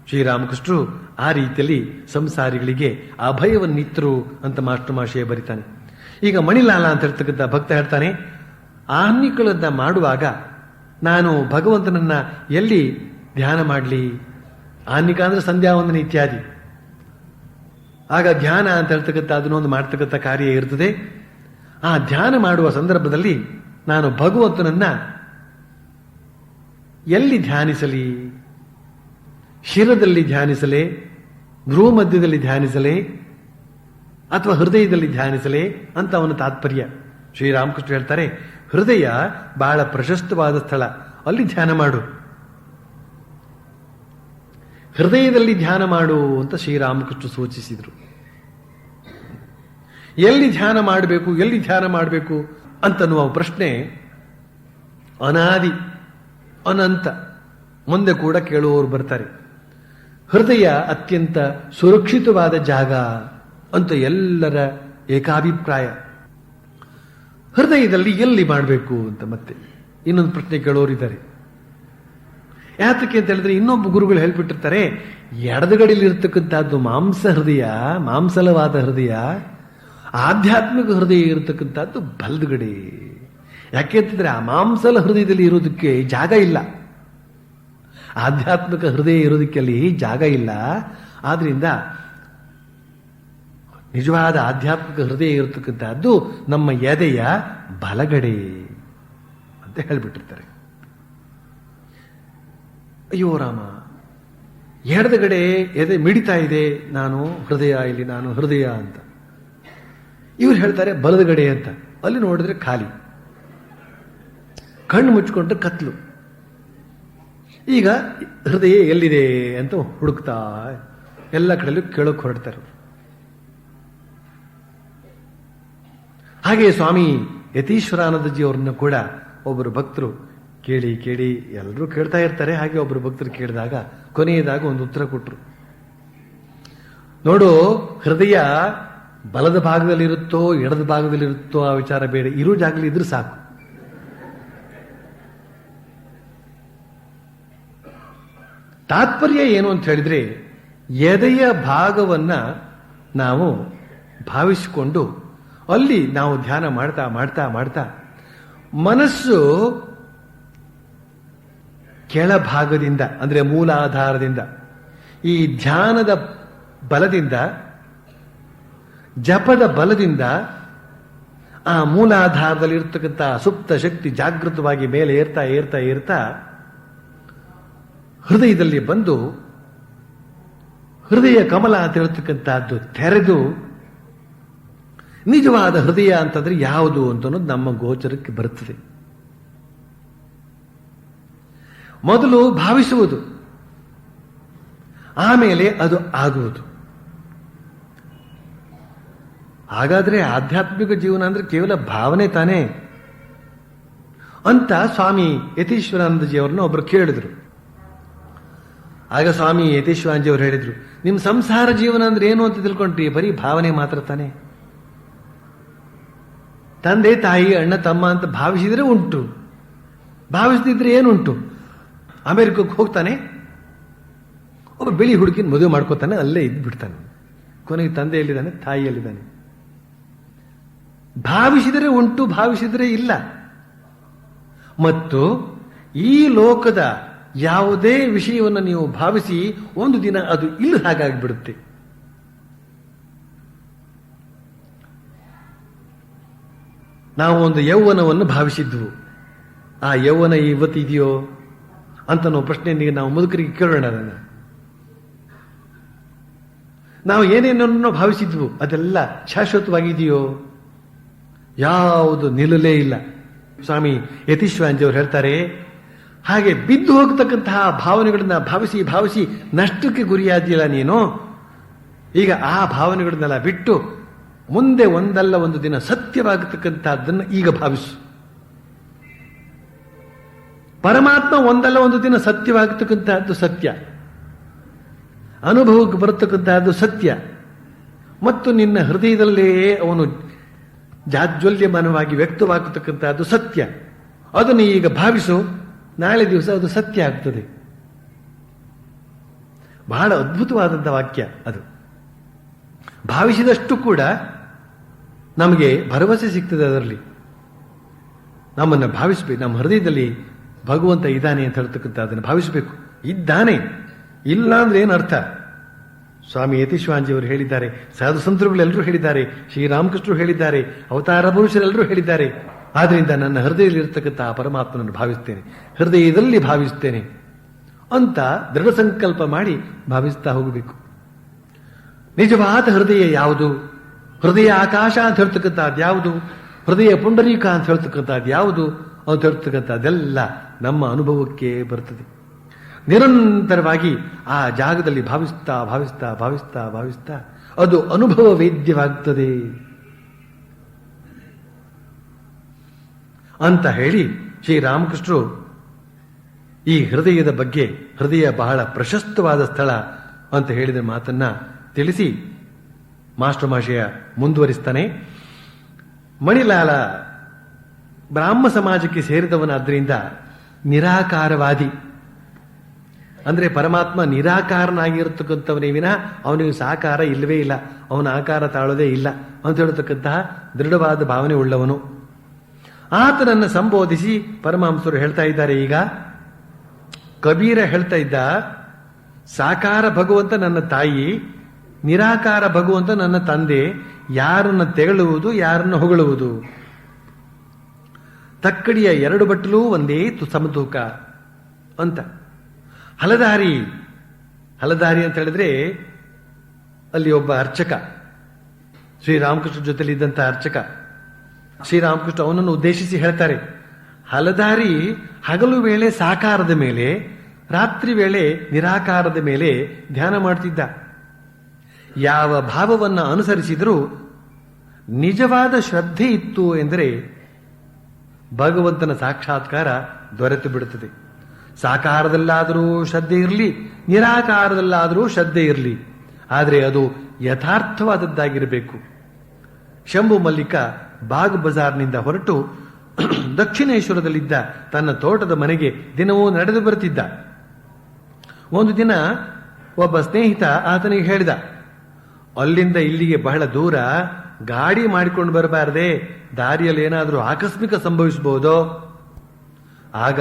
ಶ್ರೀರಾಮಕೃಷ್ಣರು ಆ ರೀತಿಯಲ್ಲಿ ಸಂಸಾರಿಗಳಿಗೆ ಅಭಯವನ್ನಿತ್ತರು ಅಂತ ಮಾಸ್ಟರ್ ಮಾಷಿಯೇ ಬರೀತಾನೆ. ಈಗ ಮಣಿಲಾಲ ಅಂತ ಹೇಳ್ತಕ್ಕಂಥ ಭಕ್ತ ಹೇಳ್ತಾನೆ, ಆಹ್ನಿಕಗಳನ್ನ ಮಾಡುವಾಗ ನಾನು ಭಗವಂತನನ್ನ ಎಲ್ಲಿ ಧ್ಯಾನ ಮಾಡಲಿ? ಆಹ್ನಿಕ ಅಂದ್ರೆ ಸಂಧ್ಯಾ ವಂದನ ಇತ್ಯಾದಿ. ಆಗ ಧ್ಯಾನ ಅಂತ ಹೇಳ್ತಕ್ಕಂಥ ಅದನ್ನೊಂದು ಮಾಡ್ತಕ್ಕಂಥ ಕಾರ್ಯ ಇರ್ತದೆ. ಆ ಧ್ಯಾನ ಮಾಡುವ ಸಂದರ್ಭದಲ್ಲಿ ನಾನು ಭಗವಂತನನ್ನ ಎಲ್ಲಿ ಧ್ಯಾನಿಸಲಿ? ಶಿರದಲ್ಲಿ ಧ್ಯಾನಿಸಲೇ, ಭ್ರೂ ಮಧ್ಯದಲ್ಲಿ ಧ್ಯಾನಿಸಲೇ, ಅಥವಾ ಹೃದಯದಲ್ಲಿ ಧ್ಯಾನಿಸಲೇ ಅಂತ ಅವನ ತಾತ್ಪರ್ಯ. ಶ್ರೀರಾಮಕೃಷ್ಣ ಹೇಳ್ತಾರೆ, ಹೃದಯ ಬಹಳ ಪ್ರಶಸ್ತವಾದ ಸ್ಥಳ, ಅಲ್ಲಿ ಧ್ಯಾನ ಮಾಡು. ಹೃದಯದಲ್ಲಿ ಧ್ಯಾನ ಮಾಡು ಅಂತ ಶ್ರೀರಾಮಕೃಷ್ಣ ಸೂಚಿಸಿದರು. ಎಲ್ಲಿ ಧ್ಯಾನ ಮಾಡಬೇಕು, ಎಲ್ಲಿ ಧ್ಯಾನ ಮಾಡಬೇಕು ಅಂತನ್ನುವ ಪ್ರಶ್ನೆ ಅನಾದಿ ಅನಂತ ಮುಂದೆ ಕೂಡ ಕೇಳುವವರು ಬರ್ತಾರೆ. ಹೃದಯ ಅತ್ಯಂತ ಸುರಕ್ಷಿತವಾದ ಜಾಗ ಅಂತ ಎಲ್ಲರ ಏಕಾಭಿಪ್ರಾಯ. ಹೃದಯದಲ್ಲಿ ಎಲ್ಲಿ ಮಾಡಬೇಕು ಅಂತ ಮತ್ತೆ ಇನ್ನೊಂದು ಪ್ರಶ್ನೆ ಕೇಳೋರಿದ್ದಾರೆ. ಯಾತಕ್ಕೆ ಅಂತ ಹೇಳಿದ್ರೆ ಇನ್ನೊಬ್ಬ ಗುರುಗಳು ಹೇಳ್ಬಿಟ್ಟಿರ್ತಾರೆ, ಎಡದುಗಡೆಯಲ್ಲಿ ಇರತಕ್ಕಂಥದ್ದು ಮಾಂಸ ಹೃದಯ, ಮಾಂಸಲವಾದ ಹೃದಯ, ಆಧ್ಯಾತ್ಮಿಕ ಹೃದಯ ಇರತಕ್ಕಂಥದ್ದು ಬಲದುಗಡೆ. ಯಾಕೆ ಅಂತಂದ್ರೆ ಆ ಮಾಂಸಲ ಹೃದಯದಲ್ಲಿ ಇರೋದಕ್ಕೆ ಜಾಗ ಇಲ್ಲ, ಆಧ್ಯಾತ್ಮಿಕ ಹೃದಯ ಇರೋದಕ್ಕೆ ಅಲ್ಲಿ ಜಾಗ ಇಲ್ಲ. ಆದ್ರಿಂದ ನಿಜವಾದ ಆಧ್ಯಾತ್ಮಿಕ ಹೃದಯ ಇರತಕ್ಕಂಥದ್ದು ನಮ್ಮ ಎದೆಯ ಬಲಗಡೆ ಅಂತ ಹೇಳ್ಬಿಟ್ಟಿರ್ತಾರೆ. ಅಯ್ಯೋ ರಾಮ, ಎಡದಗಡೆ ಎದೆ ಮಿಡಿತಾ ಇದೆ, ನಾನು ಹೃದಯ, ಇಲ್ಲಿ ನಾನು ಹೃದಯ ಅಂತ. ಇವ್ರು ಹೇಳ್ತಾರೆ ಬಲದಗಡೆ ಅಂತ. ಅಲ್ಲಿ ನೋಡಿದ್ರೆ ಖಾಲಿ, ಕಣ್ಣು ಮುಚ್ಚಿಕೊಂಡ್ರೆ ಕತ್ಲು. ಈಗ ಹೃದಯ ಎಲ್ಲಿದೆ ಅಂತ ಹುಡುಕ್ತಾ ಎಲ್ಲ ಕಡೆಯಲ್ಲೂ ಕೇಳೋಕೆ ಹೊರಡ್ತಾರೆ. ಹಾಗೆ ಸ್ವಾಮಿ ಯತೀಶ್ವರಾನಂದಜಿ ಅವ್ರನ್ನ ಕೂಡ ಒಬ್ಬರು ಭಕ್ತರು ಕೇಳಿ ಕೇಳಿ ಎಲ್ಲರೂ ಕೇಳ್ತಾ ಇರ್ತಾರೆ. ಹಾಗೆ ಒಬ್ಬರು ಭಕ್ತರು ಕೇಳಿದಾಗ ಕೊನೆಯದಾಗ ಒಂದು ಉತ್ತರ ಕೊಟ್ಟರು. ನೋಡು, ಹೃದಯ ಬಲದ ಭಾಗದಲ್ಲಿರುತ್ತೋ ಎಡದ ಭಾಗದಲ್ಲಿರುತ್ತೋ ಆ ವಿಚಾರ ಬೇಡ, ಇರೋ ಜಾಗದಲ್ಲಿ ಇದ್ರೆ ಸಾಕು. ತಾತ್ಪರ್ಯ ಏನು ಅಂತ ಹೇಳಿದ್ರೆ, ಎದೆಯ ಭಾಗವನ್ನ ನಾವು ಭಾವಿಸಿಕೊಂಡು ಅಲ್ಲಿ ನಾವು ಧ್ಯಾನ ಮಾಡ್ತಾ ಮಾಡ್ತಾ ಮಾಡ್ತಾ ಮನಸ್ಸು ಕೆಳಭಾಗದಿಂದ ಅಂದ್ರೆ ಮೂಲಾಧಾರದಿಂದ ಈ ಧ್ಯಾನದ ಬಲದಿಂದ, ಜಪದ ಬಲದಿಂದ ಆ ಮೂಲಾಧಾರದಲ್ಲಿ ಇರ್ತಕ್ಕಂಥ ಸುಪ್ತ ಶಕ್ತಿ ಜಾಗೃತವಾಗಿ ಮೇಲೆ ಏರ್ತಾ ಏರ್ತಾ ಏರ್ತಾ ಹೃದಯದಲ್ಲಿ ಬಂದು ಹೃದಯ ಕಮಲ ಅಂತ ಹೇಳ್ತಕ್ಕಂಥದ್ದು ತೆರೆದು ನಿಜವಾದ ಹೃದಯ ಅಂತಂದ್ರೆ ಯಾವುದು ಅಂತ ಅನ್ನೋದು ನಮ್ಮ ಗೋಚರಕ್ಕೆ ಬರುತ್ತದೆ. ಮೊದಲು ಭಾವಿಸುವುದು, ಆಮೇಲೆ ಅದು ಆಗುವುದು. ಹಾಗಾದ್ರೆ ಆಧ್ಯಾತ್ಮಿಕ ಜೀವನ ಅಂದ್ರೆ ಕೇವಲ ಭಾವನೆ ತಾನೇ ಅಂತ ಸ್ವಾಮಿ ಯತೀಶ್ವರಾನಂದಜಿ ಅವರನ್ನು ಒಬ್ರು ಕೇಳಿದ್ರು. ಆಗ ಸ್ವಾಮಿ ಯತೀಶ್ವರಾನಂದಜಿ ಅವರು ಹೇಳಿದ್ರು, ನಿಮ್ಮ ಸಂಸಾರ ಜೀವನ ಅಂದ್ರೆ ಏನು ಅಂತ ತಿಳ್ಕೊಂಡ್ರಿ? ಬರೀ ಭಾವನೆ ಮಾತ್ರ ತಾನೆ. ತಂದೆ ತಾಯಿ ಅಣ್ಣ ತಮ್ಮ ಅಂತ ಭಾವಿಸಿದ್ರೆ ಉಂಟು, ಭಾವಿಸದಿದ್ರೆ ಏನುಂಟು? ಅಮೆರಿಕಕ್ಕೆ ಹೋಗ್ತಾನೆ, ಒಬ್ಬ ಬಿಳಿ ಹುಡುಗಿನ ಮದುವೆ ಮಾಡ್ಕೋತಾನೆ, ಅಲ್ಲೇ ಇದ್ದು ಬಿಡ್ತಾನೆ. ಕೊನೆಗೆ ತಂದೆ ಎಲ್ಲಿದ್ದಾನೆ, ತಾಯಿ ಎಲ್ಲಿದ್ದಾನೆ? ಭಾವಿಸಿದರೆ ಉಂಟು, ಭಾವಿಸಿದರೆ ಇಲ್ಲ. ಮತ್ತು ಈ ಲೋಕದ ಯಾವುದೇ ವಿಷಯವನ್ನು ನೀವು ಭಾವಿಸಿ ಒಂದು ದಿನ ಅದು ಇಲ್ಲ ಹಾಗಾಗಿಬಿಡುತ್ತೆ. ನಾವು ಒಂದು ಯೌವನವನ್ನು ಭಾವಿಸಿದ್ವು, ಆ ಯೌವನ ಇವತ್ತಿದೆಯೋ ಅಂತ ನಾವು ಪ್ರಶ್ನೆ ನಾವು ಮುದುಕರಿಗೆ ಕೇಳೋಣ. ನಾವು ಏನೇನನ್ನು ಭಾವಿಸಿದ್ವು ಅದೆಲ್ಲ ಶಾಶ್ವತವಾಗಿದೆಯೋ? ಯಾವುದು ನಿಲ್ಲಲೇ ಇಲ್ಲ. ಸ್ವಾಮಿ ಯತೀಶ್ವರಾನಂದಜಿ ಅವರು ಹೇಳ್ತಾರೆ, ಹಾಗೆ ಬಿದ್ದು ಹೋಗತಕ್ಕಂತಹ ಭಾವನೆಗಳನ್ನ ಭಾವಿಸಿ ಭಾವಿಸಿ ನಷ್ಟಕ್ಕೆ ಗುರಿಯಾದಿಲ್ಲ ನೀನು. ಈಗ ಆ ಭಾವನೆಗಳನ್ನೆಲ್ಲ ಬಿಟ್ಟು ಮುಂದೆ ಒಂದಲ್ಲ ಒಂದು ದಿನ ಸತ್ಯವಾಗತಕ್ಕಂಥದ್ದನ್ನು ಈಗ ಭಾವಿಸು. ಪರಮಾತ್ಮ ಒಂದಲ್ಲ ಒಂದು ದಿನ ಸತ್ಯವಾಗತಕ್ಕಂತಹದ್ದು ಸತ್ಯ, ಅನುಭವಕ್ಕೆ ಬರತಕ್ಕಂತಹದ್ದು ಸತ್ಯ. ಮತ್ತು ನಿನ್ನ ಹೃದಯದಲ್ಲೇ ಅವನು ಜಾಜ್ವಲ್ಯಮಾನವಾಗಿ ವ್ಯಕ್ತವಾಗತಕ್ಕಂತಹದ್ದು ಸತ್ಯ. ಅದನ್ನು ಈಗ ಭಾವಿಸು, ನಾಳೆ ದಿವಸ ಅದು ಸತ್ಯ ಆಗ್ತದೆ. ಬಹಳ ಅದ್ಭುತವಾದಂಥ ವಾಕ್ಯ ಅದು. ಭಾವಿಸಿದಷ್ಟು ಕೂಡ ನಮಗೆ ಭರವಸೆ ಸಿಗ್ತದೆ. ಅದರಲ್ಲಿ ನಮ್ಮನ್ನು ಭಾವಿಸಬೇಕು. ನಮ್ಮ ಹೃದಯದಲ್ಲಿ ಭಗವಂತ ಇದ್ದಾನೆ ಅಂತ ಹೇಳ್ತಕ್ಕಂಥ ಅದನ್ನು ಭಾವಿಸಬೇಕು. ಇದ್ದಾನೆ, ಇಲ್ಲ ಅಂದ್ರೆ ಏನು ಅರ್ಥ? ಸ್ವಾಮಿ ಯತೀಶ್ವರಾನಂದಜಿ ಅವರು ಹೇಳಿದ್ದಾರೆ, ಸಾಧು ಸಂತರುಗಳೆಲ್ಲರೂ ಹೇಳಿದ್ದಾರೆ, ಶ್ರೀರಾಮಕೃಷ್ಣರು ಹೇಳಿದ್ದಾರೆ, ಅವತಾರ ಪುರುಷರೆಲ್ಲರೂ ಹೇಳಿದ್ದಾರೆ. ಆದ್ರಿಂದ ನನ್ನ ಹೃದಯದಲ್ಲಿ ಇರತಕ್ಕಂಥ ಪರಮಾತ್ಮನನ್ನು ಭಾವಿಸ್ತೇನೆ, ಹೃದಯದಲ್ಲಿ ಭಾವಿಸ್ತೇನೆ ಅಂತ ದೃಢ ಸಂಕಲ್ಪ ಮಾಡಿ ಭಾವಿಸ್ತಾ ಹೋಗಬೇಕು. ನಿಜವಾದ ಹೃದಯ ಯಾವುದು? ಹೃದಯ ಆಕಾಶ ಅಂತ ಹೇಳ್ತಕ್ಕಂಥದ್ದು ಯಾವುದು? ಹೃದಯ ಪುಂಡರೀಕ ಅಂತ ಹೇಳ್ತಕ್ಕಂಥದ್ದು ಯಾವುದು ಅಂತ ಹೇಳ್ತಕ್ಕಂಥದ್ದೆಲ್ಲ ನಮ್ಮ ಅನುಭವಕ್ಕೆ ಬರ್ತದೆ. ನಿರಂತರವಾಗಿ ಆ ಜಾಗದಲ್ಲಿ ಭಾವಿಸ್ತಾ ಭಾವಿಸ್ತಾ ಭಾವಿಸ್ತಾ ಭಾವಿಸ್ತಾ ಅದು ಅನುಭವ ವೇದ್ಯವಾಗ್ತದೆ ಅಂತ ಹೇಳಿ ಶ್ರೀರಾಮಕೃಷ್ಣರು ಈ ಹೃದಯದ ಬಗ್ಗೆ, ಹೃದಯ ಬಹಳ ಪ್ರಶಸ್ತವಾದ ಸ್ಥಳ ಅಂತ ಹೇಳಿದ ಮಾತನ್ನ ತಿಳಿಸಿ ಮಾಸ್ಟರ್ ಮಹಾಶಯ ಮುಂದುವರಿಸ್ತಾನೆ. ಮಣಿಲಾಲ ಬ್ರಾಹ್ಮ ಸಮಾಜಕ್ಕೆ ಸೇರಿದವನಾದ್ರಿಂದ ನಿರಾಕಾರವಾದಿ. ಅಂದ್ರೆ ಪರಮಾತ್ಮ ನಿರಾಕಾರನಾಗಿರತಕ್ಕಂಥವನೇ ವಿನ ಅವನಿಗೆ ಸಾಕಾರ ಇಲ್ಲವೇ ಇಲ್ಲ, ಅವನ ಆಕಾರ ತಾಳೋದೇ ಇಲ್ಲ ಅಂತ ಹೇಳ್ತಕ್ಕಂತಹ ದೃಢವಾದ ಭಾವನೆ ಉಳ್ಳವನು. ಆತನನ್ನು ಸಂಬೋಧಿಸಿ ಪರಮಹಂಸರು ಹೇಳ್ತಾ ಇದ್ದಾರೆ. ಈಗ ಕಬೀರ ಹೇಳ್ತಾ ಇದ್ದ, ಸಾಕಾರ ಭಗವಂತ ನನ್ನ ತಾಯಿ, ನಿರಾಕಾರ ಭಗವಂತ ನನ್ನ ತಂದೆ. ಯಾರನ್ನ ತೆಗಳುವುದು, ಯಾರನ್ನು ಹೊಗಳುವುದು? ತಕ್ಕಡಿಯ ಎರಡು ಬಟ್ಟಲು ಒಂದೇ ಸಮತೂಕ ಅಂತ. ಹಲದಾರಿ ಅಂತ ಹೇಳಿದ್ರೆ ಅಲ್ಲಿ ಒಬ್ಬ ಅರ್ಚಕ, ಶ್ರೀರಾಮಕೃಷ್ಣ ಜೊತೆಲಿ ಇದ್ದಂತಹ ಅರ್ಚಕ. ಶ್ರೀರಾಮಕೃಷ್ಣ ಅವನನ್ನು ಉದ್ದೇಶಿಸಿ ಹೇಳ್ತಾರೆ, ಹಲದಾರಿ ಹಗಲು ವೇಳೆ ಸಾಕಾರದ ಮೇಲೆ, ರಾತ್ರಿ ವೇಳೆ ನಿರಾಕಾರದ ಮೇಲೆ ಧ್ಯಾನ ಮಾಡ್ತಿದ್ದ. ಯಾವ ಭಾವವನ್ನು ಅನುಸರಿಸಿದರೂ ನಿಜವಾದ ಶ್ರದ್ಧೆ ಇತ್ತು ಎಂದರೆ ಭಗವಂತನ ಸಾಕ್ಷಾತ್ಕಾರ ದೊರೆತು ಬಿಡುತ್ತದೆ. ಸಾಕಾರದಲ್ಲಾದರೂ ಶ್ರದ್ಧೆ ಇರಲಿ, ನಿರಾಕಾರದಲ್ಲಾದರೂ ಶ್ರದ್ಧೆ ಇರಲಿ, ಆದರೆ ಅದು ಯಥಾರ್ಥವಾದದ್ದಾಗಿರಬೇಕು. ಶಂಭು ಮಲ್ಲಿಕ ಬಾಗ್ ಬಜಾರ್ನಿಂದ ಹೊರಟು ದಕ್ಷಿಣೇಶ್ವರದಲ್ಲಿದ್ದ ತನ್ನ ತೋಟದ ಮನೆಗೆ ದಿನವೂ ನಡೆದು ಬರುತ್ತಿದ್ದ. ಒಂದು ದಿನ ಒಬ್ಬ ಸ್ನೇಹಿತ ಆತನಿಗೆ ಹೇಳಿದ, ಅಲ್ಲಿಂದ ಇಲ್ಲಿಗೆ ಬಹಳ ದೂರ, ಗಾಡಿ ಮಾಡಿಕೊಂಡು ಬರಬಾರದೆ, ದಾರಿಯಲ್ಲಿ ಏನಾದರೂ ಆಕಸ್ಮಿಕ ಸಂಭವಿಸಬಹುದೋ? ಆಗ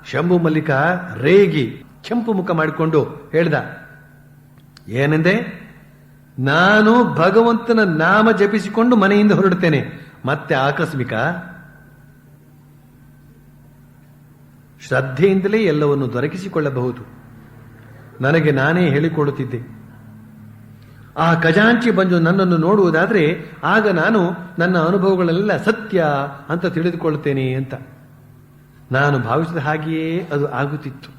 ಶಂಭು ಮಲ್ಲಿಕ ರೇಗಿ ಕೆಂಪು ಮುಖ ಮಾಡಿಕೊಂಡು ಹೇಳ್ದ, ಏನೆಂದೆ? ನಾನು ಭಗವಂತನ ನಾಮ ಜಪಿಸಿಕೊಂಡು ಮನೆಯಿಂದ ಹೊರಡುತ್ತೇನೆ, ಮತ್ತೆ ಆಕಸ್ಮಿಕ? ಶ್ರದ್ಧೆಯಿಂದಲೇ ಎಲ್ಲವನ್ನು ದೊರಕಿಸಿಕೊಳ್ಳಬಹುದು. ನನಗೆ ನಾನೇ ಹೇಳಿಕೊಡುತ್ತಿದ್ದೆ. ಆ ಖಜಾಂಚಿ ಬಂದು ನನ್ನನ್ನು ನೋಡುವುದಾದ್ರೆ ಆಗ ನಾನು ನನ್ನ ಅನುಭವಗಳೆಲ್ಲ ಸತ್ಯ ಅಂತ ತಿಳಿದುಕೊಳ್ಳುತ್ತೇನೆ ಅಂತ. ನಾನು ಭಾವಿಸಿದ ಹಾಗೆಯೇ ಅದು ಆಗುತ್ತಿತ್ತು.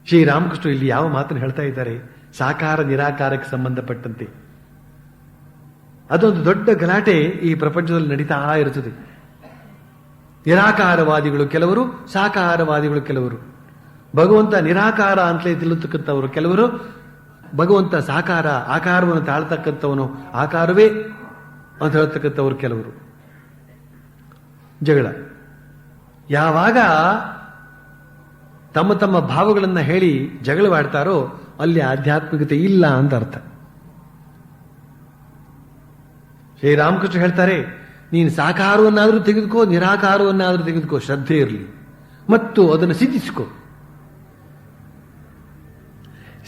ಶ್ರೀರಾಮಕೃಷ್ಣ ಇಲ್ಲಿ ಯಾವ ಮಾತನ್ನು ಹೇಳ್ತಾ ಇದ್ದಾರೆ? ಸಾಕಾರ ನಿರಾಕಾರಕ್ಕೆ ಸಂಬಂಧಪಟ್ಟಂತೆ ಅದೊಂದು ದೊಡ್ಡ ಗಲಾಟೆ ಈ ಪ್ರಪಂಚದಲ್ಲಿ ನಡೀತಾ ಇರುತ್ತದೆ. ನಿರಾಕಾರವಾದಿಗಳು ಕೆಲವರು, ಸಾಕಾರವಾದಿಗಳು ಕೆಲವರು. ಭಗವಂತ ನಿರಾಕಾರ ಅಂತಲೇ ತಿಳಿತಕ್ಕಂಥವರು ಕೆಲವರು, ಭಗವಂತ ಸಾಕಾರ ಆಕಾರವನ್ನು ತಾಳ್ತಕ್ಕಂಥವನು ಆಕಾರವೇ ಅಂತ ಹೇಳ್ತಕ್ಕಂಥವ್ರು ಕೆಲವರು. ಜಗಳ ಯಾವಾಗ ತಮ್ಮ ತಮ್ಮ ಭಾವಗಳನ್ನು ಹೇಳಿ ಜಗಳವಾಡ್ತಾರೋ ಅಲ್ಲಿ ಆಧ್ಯಾತ್ಮಿಕತೆ ಇಲ್ಲ ಅಂತ ಅರ್ಥ. ಶ್ರೀರಾಮಕೃಷ್ಣ ಹೇಳ್ತಾರೆ, ನೀನು ಸಾಕಾರವನ್ನಾದರೂ ತೆಗೆದುಕೋ, ನಿರಾಕಾರವನ್ನಾದರೂ ತೆಗೆದುಕೋ, ಶ್ರದ್ಧೆ ಇರಲಿ ಮತ್ತು ಅದನ್ನು ಸಿದ್ಧಿಸಿಕೋ.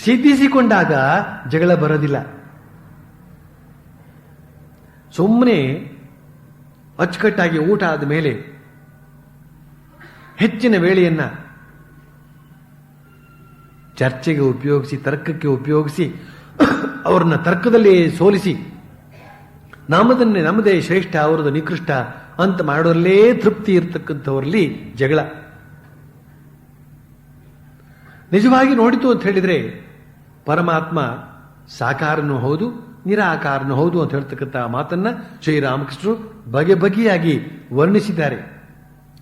ಸಿದ್ಧಿಸಿಕೊಂಡಾಗ ಜಗಳ ಬರೋದಿಲ್ಲ. ಸುಮ್ಮನೆ ಅಚ್ಚುಕಟ್ಟಾಗಿ ಊಟ ಆದ ಮೇಲೆ ಹೆಚ್ಚಿನ ವೇಳೆಯನ್ನ ಚರ್ಚೆಗೆ ಉಪಯೋಗಿಸಿ, ತರ್ಕಕ್ಕೆ ಉಪಯೋಗಿಸಿ, ಅವ್ರನ್ನ ತರ್ಕದಲ್ಲಿ ಸೋಲಿಸಿ ನಮ್ಮದೇ ಶ್ರೇಷ್ಠ, ಅವರದು ನಿಕೃಷ್ಟ ಅಂತ ಮಾಡೋರಲ್ಲೇ ತೃಪ್ತಿ ಇರ್ತಕ್ಕಂಥವರಲ್ಲಿ ಜಗಳ. ನಿಜವಾಗಿ ನೋಡಿತು ಅಂತ ಹೇಳಿದ್ರೆ ಪರಮಾತ್ಮ ಸಾಕಾರನೂ ಹೌದು, ನಿರಾಕಾರನೂ ಹೌದು ಅಂತ ಹೇಳ್ತಕ್ಕಂಥ ಮಾತನ್ನ ಶ್ರೀರಾಮಕೃಷ್ಣರು ಬಗೆ ಬಗೆಯಾಗಿ ವರ್ಣಿಸಿದ್ದಾರೆ.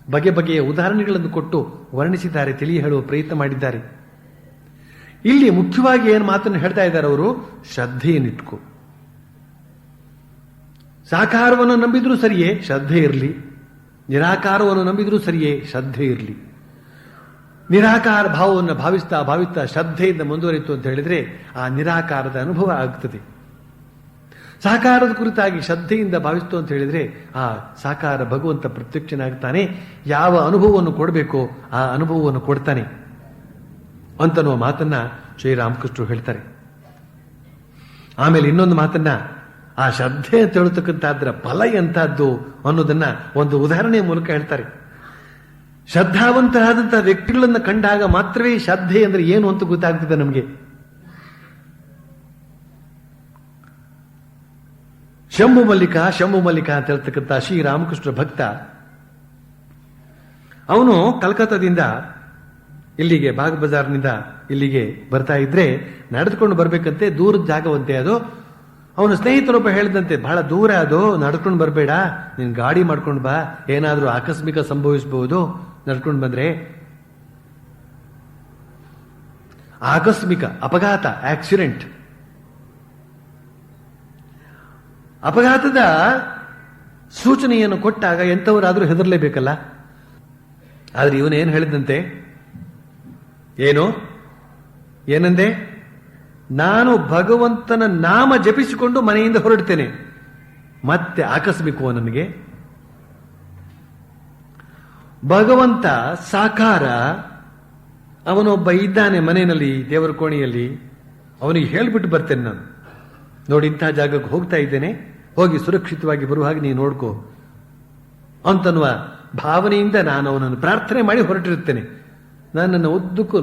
ಬಗೆ ಬಗೆಯ ಉದಾಹರಣೆಗಳನ್ನು ಕೊಟ್ಟು ವರ್ಣಿಸಿದ್ದಾರೆ, ತಿಳಿ ಹೇಳುವ ಪ್ರಯತ್ನ ಮಾಡಿದ್ದಾರೆ. ಇಲ್ಲಿ ಮುಖ್ಯವಾಗಿ ಏನು ಮಾತನ್ನು ಹೇಳ್ತಾ ಇದ್ದಾರೆ ಅವರು? ಶ್ರದ್ಧೆಯನ್ನಿಟ್ಕೋ. ಸಾಕಾರವನ್ನು ನಂಬಿದ್ರೂ ಸರಿಯೇ, ಶ್ರದ್ಧೆ ಇರಲಿ. ನಿರಾಕಾರವನ್ನು ನಂಬಿದ್ರೂ ಸರಿಯೇ, ಶ್ರದ್ಧೆ ಇರಲಿ. ನಿರಾಕಾರ ಭಾವವನ್ನು ಭಾವಿಸ್ತಾ ಶ್ರದ್ಧೆಯಿಂದ ಮುಂದುವರಿತು ಅಂತ ಹೇಳಿದ್ರೆ ಆ ನಿರಾಕಾರದ ಅನುಭವ ಆಗ್ತದೆ. ಸಾಕಾರದ ಕುರಿತಾಗಿ ಶ್ರದ್ಧೆಯಿಂದ ಭಾವಿಸ್ತು ಅಂತ ಹೇಳಿದ್ರೆ ಆ ಸಾಕಾರ ಭಗವಂತ ಪ್ರತ್ಯಕ್ಷನಾಗ್ತಾನೆ. ಯಾವ ಅನುಭವವನ್ನು ಕೊಡಬೇಕೋ ಆ ಅನುಭವವನ್ನು ಕೊಡ್ತಾನೆ ಅಂತನ್ನುವ ಮಾತನ್ನ ಶ್ರೀರಾಮಕೃಷ್ಣರು ಹೇಳ್ತಾರೆ. ಆಮೇಲೆ ಇನ್ನೊಂದು ಮಾತನ್ನ, ಆ ಶ್ರದ್ಧೆ ಅಂತ ಹೇಳ್ತಕ್ಕಂಥದ್ರ ಫಲ ಎಂತಹದ್ದು ಅನ್ನೋದನ್ನ ಒಂದು ಉದಾಹರಣೆಯ ಮೂಲಕ ಹೇಳ್ತಾರೆ. ಶ್ರದ್ಧಾವಂತರಾದಂತಹ ವ್ಯಕ್ತಿಗಳನ್ನು ಕಂಡಾಗ ಮಾತ್ರವೇ ಶ್ರದ್ಧೆ ಅಂದ್ರೆ ಏನು ಅಂತ ಗೊತ್ತಾಗ್ತದೆ ನಮಗೆ. ಶಂಭು ಮಲ್ಲಿಕ ಅಂತ ಹೇಳ್ತಕ್ಕಂಥ ಶ್ರೀರಾಮಕೃಷ್ಣ ಭಕ್ತ, ಅವನು ಕಲ್ಕತ್ತಾದಿಂದ ಇಲ್ಲಿಗೆ ಬಾಗ್ ಬಜಾರ್ನಿಂದ ಇಲ್ಲಿಗೆ ಬರ್ತಾ ಇದ್ರೆ ನಡೆದುಕೊಂಡು ಬರ್ಬೇಕಂತೆ, ದೂರದ ಜಾಗವಂತೆ ಅದು. ಅವನ ಸ್ನೇಹಿತರೊಬ್ಬ ಹೇಳಿದಂತೆ, ಬಹಳ ದೂರ ಅದು, ನಡ್ಕೊಂಡು ಬರಬೇಡ, ನೀನ್ ಗಾಡಿ ಮಾಡ್ಕೊಂಡು ಬಾ, ಏನಾದ್ರೂ ಆಕಸ್ಮಿಕ ಸಂಭವಿಸಬಹುದು ನಡ್ಕೊಂಡು ಬಂದ್ರೆ. ಆಕಸ್ಮಿಕ ಅಪಘಾತ, ಆಕ್ಸಿಡೆಂಟ್. ಅಪಘಾತದ ಸೂಚನೆಯನ್ನು ಕೊಟ್ಟಾಗ ಎಂಥವರಾದರೂ ಹೆದರಲೇಬೇಕಲ್ಲ. ಆದರೆ ಇವನೇನು ಹೇಳಿದಂತೆ, ಏನಂದೆ, ನಾನು ಭಗವಂತನ ನಾಮ ಜಪಿಸಿಕೊಂಡು ಮನೆಯಿಂದ ಹೊರಡ್ತೇನೆ. ಮತ್ತೆ ಆಕಸ್ಮಿಕವೋ ನನಗೆ? ಭಗವಂತ ಸಾಕಾರ, ಅವನೊಬ್ಬ ಇದ್ದಾನೆ ಮನೆಯಲ್ಲಿ, ದೇವರ ಕೋಣೆಯಲ್ಲಿ, ಅವನಿಗೆ ಹೇಳ್ಬಿಟ್ಟು ಬರ್ತೇನೆ ನಾನು, ನೋಡಿ ಇಂತಹ ಜಾಗಕ್ಕೆ ಹೋಗ್ತಾ ಇದ್ದೇನೆ, ಹೋಗಿ ಸುರಕ್ಷಿತವಾಗಿ ಬರುವ ಹಾಗೆ ನೀನು ನೋಡ್ಕೋ ಅಂತನ್ನುವ ಭಾವನೆಯಿಂದ ನಾನು ಅವನನ್ನು ಪ್ರಾರ್ಥನೆ ಮಾಡಿ ಹೊರಟಿರುತ್ತೇನೆ. ನನ್ನನ್ನು ಉದ್ದಕ್ಕೂ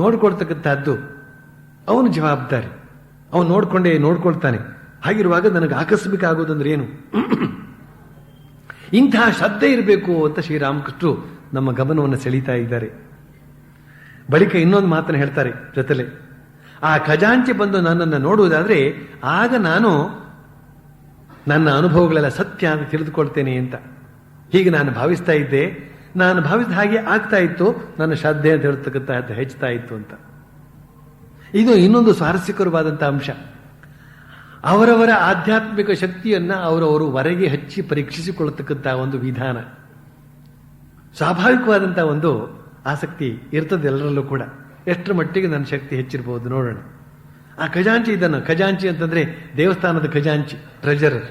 ನೋಡ್ಕೊಳ್ತಕ್ಕಂಥದ್ದು ಅವನು ಜವಾಬ್ದಾರಿ, ಅವನು ನೋಡ್ಕೊಳ್ತಾನೆ. ಹಾಗಿರುವಾಗ ನನಗೆ ಆಕಸ್ಮಿಕ ಆಗೋದಂದ್ರೆ ಏನು? ಇಂತಹ ಶ್ರದ್ಧೆ ಇರಬೇಕು ಅಂತ ಶ್ರೀರಾಮಕೃಷ್ಣರು ನಮ್ಮ ಗಮನವನ್ನು ಸೆಳೀತಾ ಇದ್ದಾರೆ. ಬಳಿಕ ಇನ್ನೊಂದು ಮಾತನ್ನು ಹೇಳ್ತಾರೆ ಜೊತೆಲೆ, ಆ ಖಜಾಂಚಿ ಬಂದು ನನ್ನನ್ನು ನೋಡುವುದಾದ್ರೆ ಆಗ ನಾನು ನನ್ನ ಅನುಭವಗಳೆಲ್ಲ ಸತ್ಯ ಅಂತ ತಿಳಿದುಕೊಳ್ತೇನೆ ಅಂತ. ಹೀಗೆ ನಾನು ಭಾವಿಸ್ತಾ ಇದ್ದೆ, ನಾನು ಭಾವಿಸಿದ ಹಾಗೆ ಆಗ್ತಾ ಇತ್ತು, ನನ್ನ ಶ್ರದ್ಧೆ ಅಂತ ಹೇಳ್ತಕ್ಕಂಥ ಹೆಚ್ಚುತ್ತಾ ಇತ್ತು ಅಂತ. ಇದು ಇನ್ನೊಂದು ಸ್ವಾರಸ್ಯಕರವಾದಂಥ ಅಂಶ. ಅವರವರ ಆಧ್ಯಾತ್ಮಿಕ ಶಕ್ತಿಯನ್ನ ಅವರವರು ಹೊರಗೆ ಹಚ್ಚಿ ಪರೀಕ್ಷಿಸಿಕೊಳ್ಳತಕ್ಕಂಥ ಒಂದು ವಿಧಾನ, ಸ್ವಾಭಾವಿಕವಾದಂಥ ಒಂದು ಆಸಕ್ತಿ ಇರ್ತದೆ ಎಲ್ಲರಲ್ಲೂ ಕೂಡ. ಎಷ್ಟರ ಮಟ್ಟಿಗೆ ನನ್ನ ಶಕ್ತಿ ಹೆಚ್ಚಿರಬಹುದು ನೋಡೋಣ. ಆ ಖಜಾಂಚಿ ಖಜಾಂಚಿ ಅಂತಂದ್ರೆ ದೇವಸ್ಥಾನದ ಖಜಾಂಚಿ, ಟ್ರೆಜರರ್.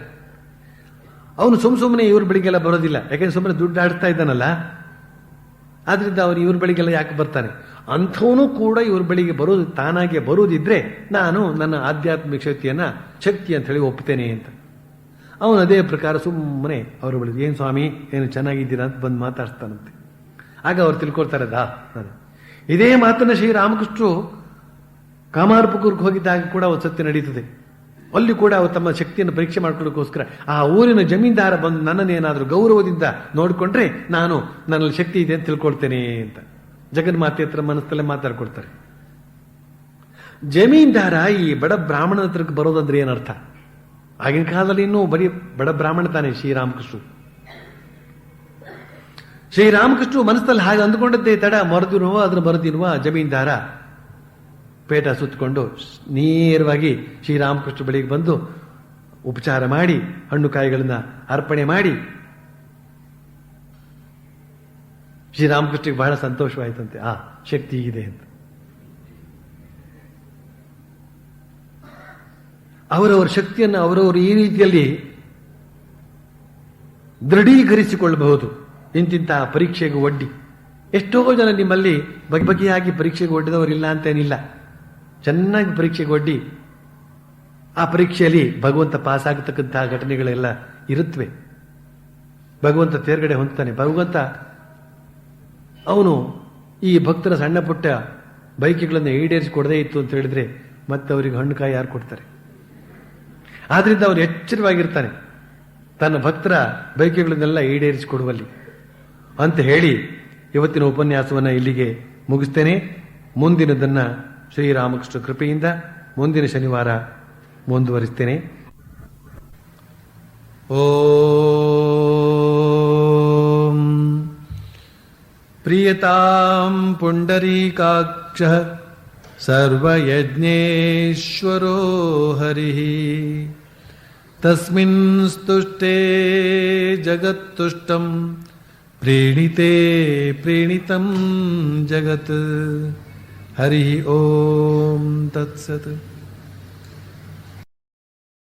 ಅವನು ಸುಮ್ಮನೆ ಇವ್ರ ಬಳಿಗೆಲ್ಲ ಬರೋದಿಲ್ಲ, ಯಾಕೆಂದ್ರೆ ಸುಮ್ಮನೆ ದುಡ್ಡು ಆಡ್ತಾ ಇದ್ದಾನಲ್ಲ, ಆದ್ರಿಂದ ಅವನು ಇವ್ರ ಬಳಿಗೆಲ್ಲ ಯಾಕೆ ಬರ್ತಾನೆ? ಅಂಥವನು ಕೂಡ ಇವ್ರ ಬಳಿಗೆ ಬರೋದು, ತಾನಾಗೆ ಬರುವುದಿದ್ರೆ ನಾನು ನನ್ನ ಆಧ್ಯಾತ್ಮಿಕ ಶಕ್ತಿ ಅಂತ ಹೇಳಿ ಒಪ್ತೇನೆ ಅಂತ. ಅವನು ಅದೇ ಪ್ರಕಾರ ಸುಮ್ಮನೆ ಅವ್ರ ಬಳಿ, ಏನು ಸ್ವಾಮಿ, ಏನು ಚೆನ್ನಾಗಿದ್ದೀರಾ ಅಂತ ಬಂದು ಮಾತಾಡ್ತಾನಂತೆ. ಆಗ ಅವ್ರು ತಿಳ್ಕೊಳ್ತಾರೆ, ನಾನು ಇದೇ ಮಾತನ್ನ ಶ್ರೀರಾಮಕೃಷ್ಣರು ಕಾಮಾರ್ಪುಕೂರ್ಗೆ ಹೋಗಿದ್ದಾಗ ಕೂಡ ಒಂದು ಸತ್ಯ ನಡೀತದೆ. ಅಲ್ಲಿ ಕೂಡ ಅವರು ತಮ್ಮ ಶಕ್ತಿಯನ್ನು ಪರೀಕ್ಷೆ ಮಾಡ್ಕೊಳ್ಳೋಕ್ಕೋಸ್ಕರ ಆ ಊರಿನ ಜಮೀನ್ದಾರ ಬಂದು ನನ್ನನ್ನೇನಾದರೂ ಗೌರವದಿಂದ ನೋಡಿಕೊಂಡ್ರೆ ನಾನು ನನ್ನಲ್ಲಿ ಶಕ್ತಿ ಇದೆ ಅಂತ ತಿಳ್ಕೊಳ್ತೇನೆ ಅಂತ ಜಗನ್ಮಾತೆ ಹತ್ರ ಮನಸ್ಸಲ್ಲೇ ಮಾತಾಡ್ಕೊಳ್ತಾರೆ. ಜಮೀನ್ದಾರ ಈ ಬಡ ಬ್ರಾಹ್ಮಣನ ಹತ್ರಕ್ಕೆ ಬರೋದಂದ್ರೆ ಏನರ್ಥ? ಆಗಿನ ಕಾಲದಲ್ಲಿ ಇನ್ನೂ ಬರೀ ಬಡ ಬ್ರಾಹ್ಮಣ ತಾನೆ ಶ್ರೀರಾಮಕೃಷ್ಣರು. ಶ್ರೀರಾಮಕೃಷ್ಣರು ಮನಸ್ಸಲ್ಲಿ ಹಾಗೆ ಅಂದುಕೊಂಡದ್ದೇ ತಡ, ಅದರ ಮರುದಿರುವ ಜಮೀನ್ದಾರ ಪೇಟ ಸುತ್ತಕೊಂಡು ನೇರವಾಗಿ ಶ್ರೀರಾಮಕೃಷ್ಣ ಬಳಿಗೆ ಬಂದು ಉಪಚಾರ ಮಾಡಿ ಹಣ್ಣು ಕಾಯಿಗಳನ್ನ ಅರ್ಪಣೆ ಮಾಡಿ ಶ್ರೀರಾಮಕೃಷ್ಣಗೆ ಬಹಳ ಸಂತೋಷವಾಯಿತಂತೆ, ಆ ಶಕ್ತಿ ಇದೆ ಅಂತ. ಅವರವರ ಶಕ್ತಿಯನ್ನು ಅವರವರು ಈ ರೀತಿಯಲ್ಲಿ ದೃಢೀಕರಿಸಿಕೊಳ್ಳಬಹುದು. ಇಂತಿಂತಹ ಪರೀಕ್ಷೆಗೆ ಒಡ್ಡಿ ಎಷ್ಟೋ ಜನ ನಿಮ್ಮಲ್ಲಿ ಬಗೆಬಗೆಯಾಗಿ ಪರೀಕ್ಷೆಗೆ ಒಡ್ಡಿದವರಿಲ್ಲ ಅಂತೇನಿಲ್ಲ. ಚೆನ್ನಾಗಿ ಪರೀಕ್ಷೆಗೆ ಒಡ್ಡಿ ಆ ಪರೀಕ್ಷೆಯಲ್ಲಿ ಭಗವಂತ ಪಾಸ್ ಆಗತಕ್ಕಂತಹ ಘಟನೆಗಳೆಲ್ಲ ಇರುತ್ತವೆ. ಭಗವಂತ ತೇರ್ಗಡೆ ಹೊಂದ್ತಾನೆ. ಭಗವಂತ ಅವನು ಈ ಭಕ್ತರ ಸಣ್ಣ ಪುಟ್ಟ ಬೈಕೆಗಳನ್ನು ಈಡೇರಿಸಿ ಕೊಡದೇ ಇತ್ತು ಅಂತ ಹೇಳಿದ್ರೆ ಮತ್ತೆ ಅವರಿಗೆ ಹಣ್ಣು ಕಾಯಿ ಯಾರು ಕೊಡ್ತಾರೆ? ಆದ್ರಿಂದ ಅವನು ಎಚ್ಚರವಾಗಿರ್ತಾನೆ ತನ್ನ ಭಕ್ತರ ಬೈಕೆಗಳನ್ನೆಲ್ಲ ಈಡೇರಿಸಿಕೊಡುವಲ್ಲಿ ಅಂತ ಹೇಳಿ ಇವತ್ತಿನ ಉಪನ್ಯಾಸವನ್ನು ಇಲ್ಲಿಗೆ ಮುಗಿಸ್ತೇನೆ. ಮುಂದಿನದನ್ನ ಶ್ರೀರಾಮಕೃಷ್ಣ ಕೃಪೆಯಿಂದ ಮುಂದಿನ ಶನಿವಾರ ಮುಂದುವರಿಸ್ತೇನೆ. ಓಂ ಪ್ರಿಯತಾಂ ಪುಂಡರೀಕಾಕ್ಷ ಸರ್ವಯಜ್ಞೇಶ್ವರೋ ಹರಿಃ ತಸ್ಮಿನ್ ಸ್ತುಷ್ಟೇ ಜಗತ್ತುಷ್ಟಂ ಪ್ರೀಣಿತೆ ಪ್ರೀಣಿತಂ ಜಗತ್. ಹರಿ ಓಂ ತತ್ಸತ್.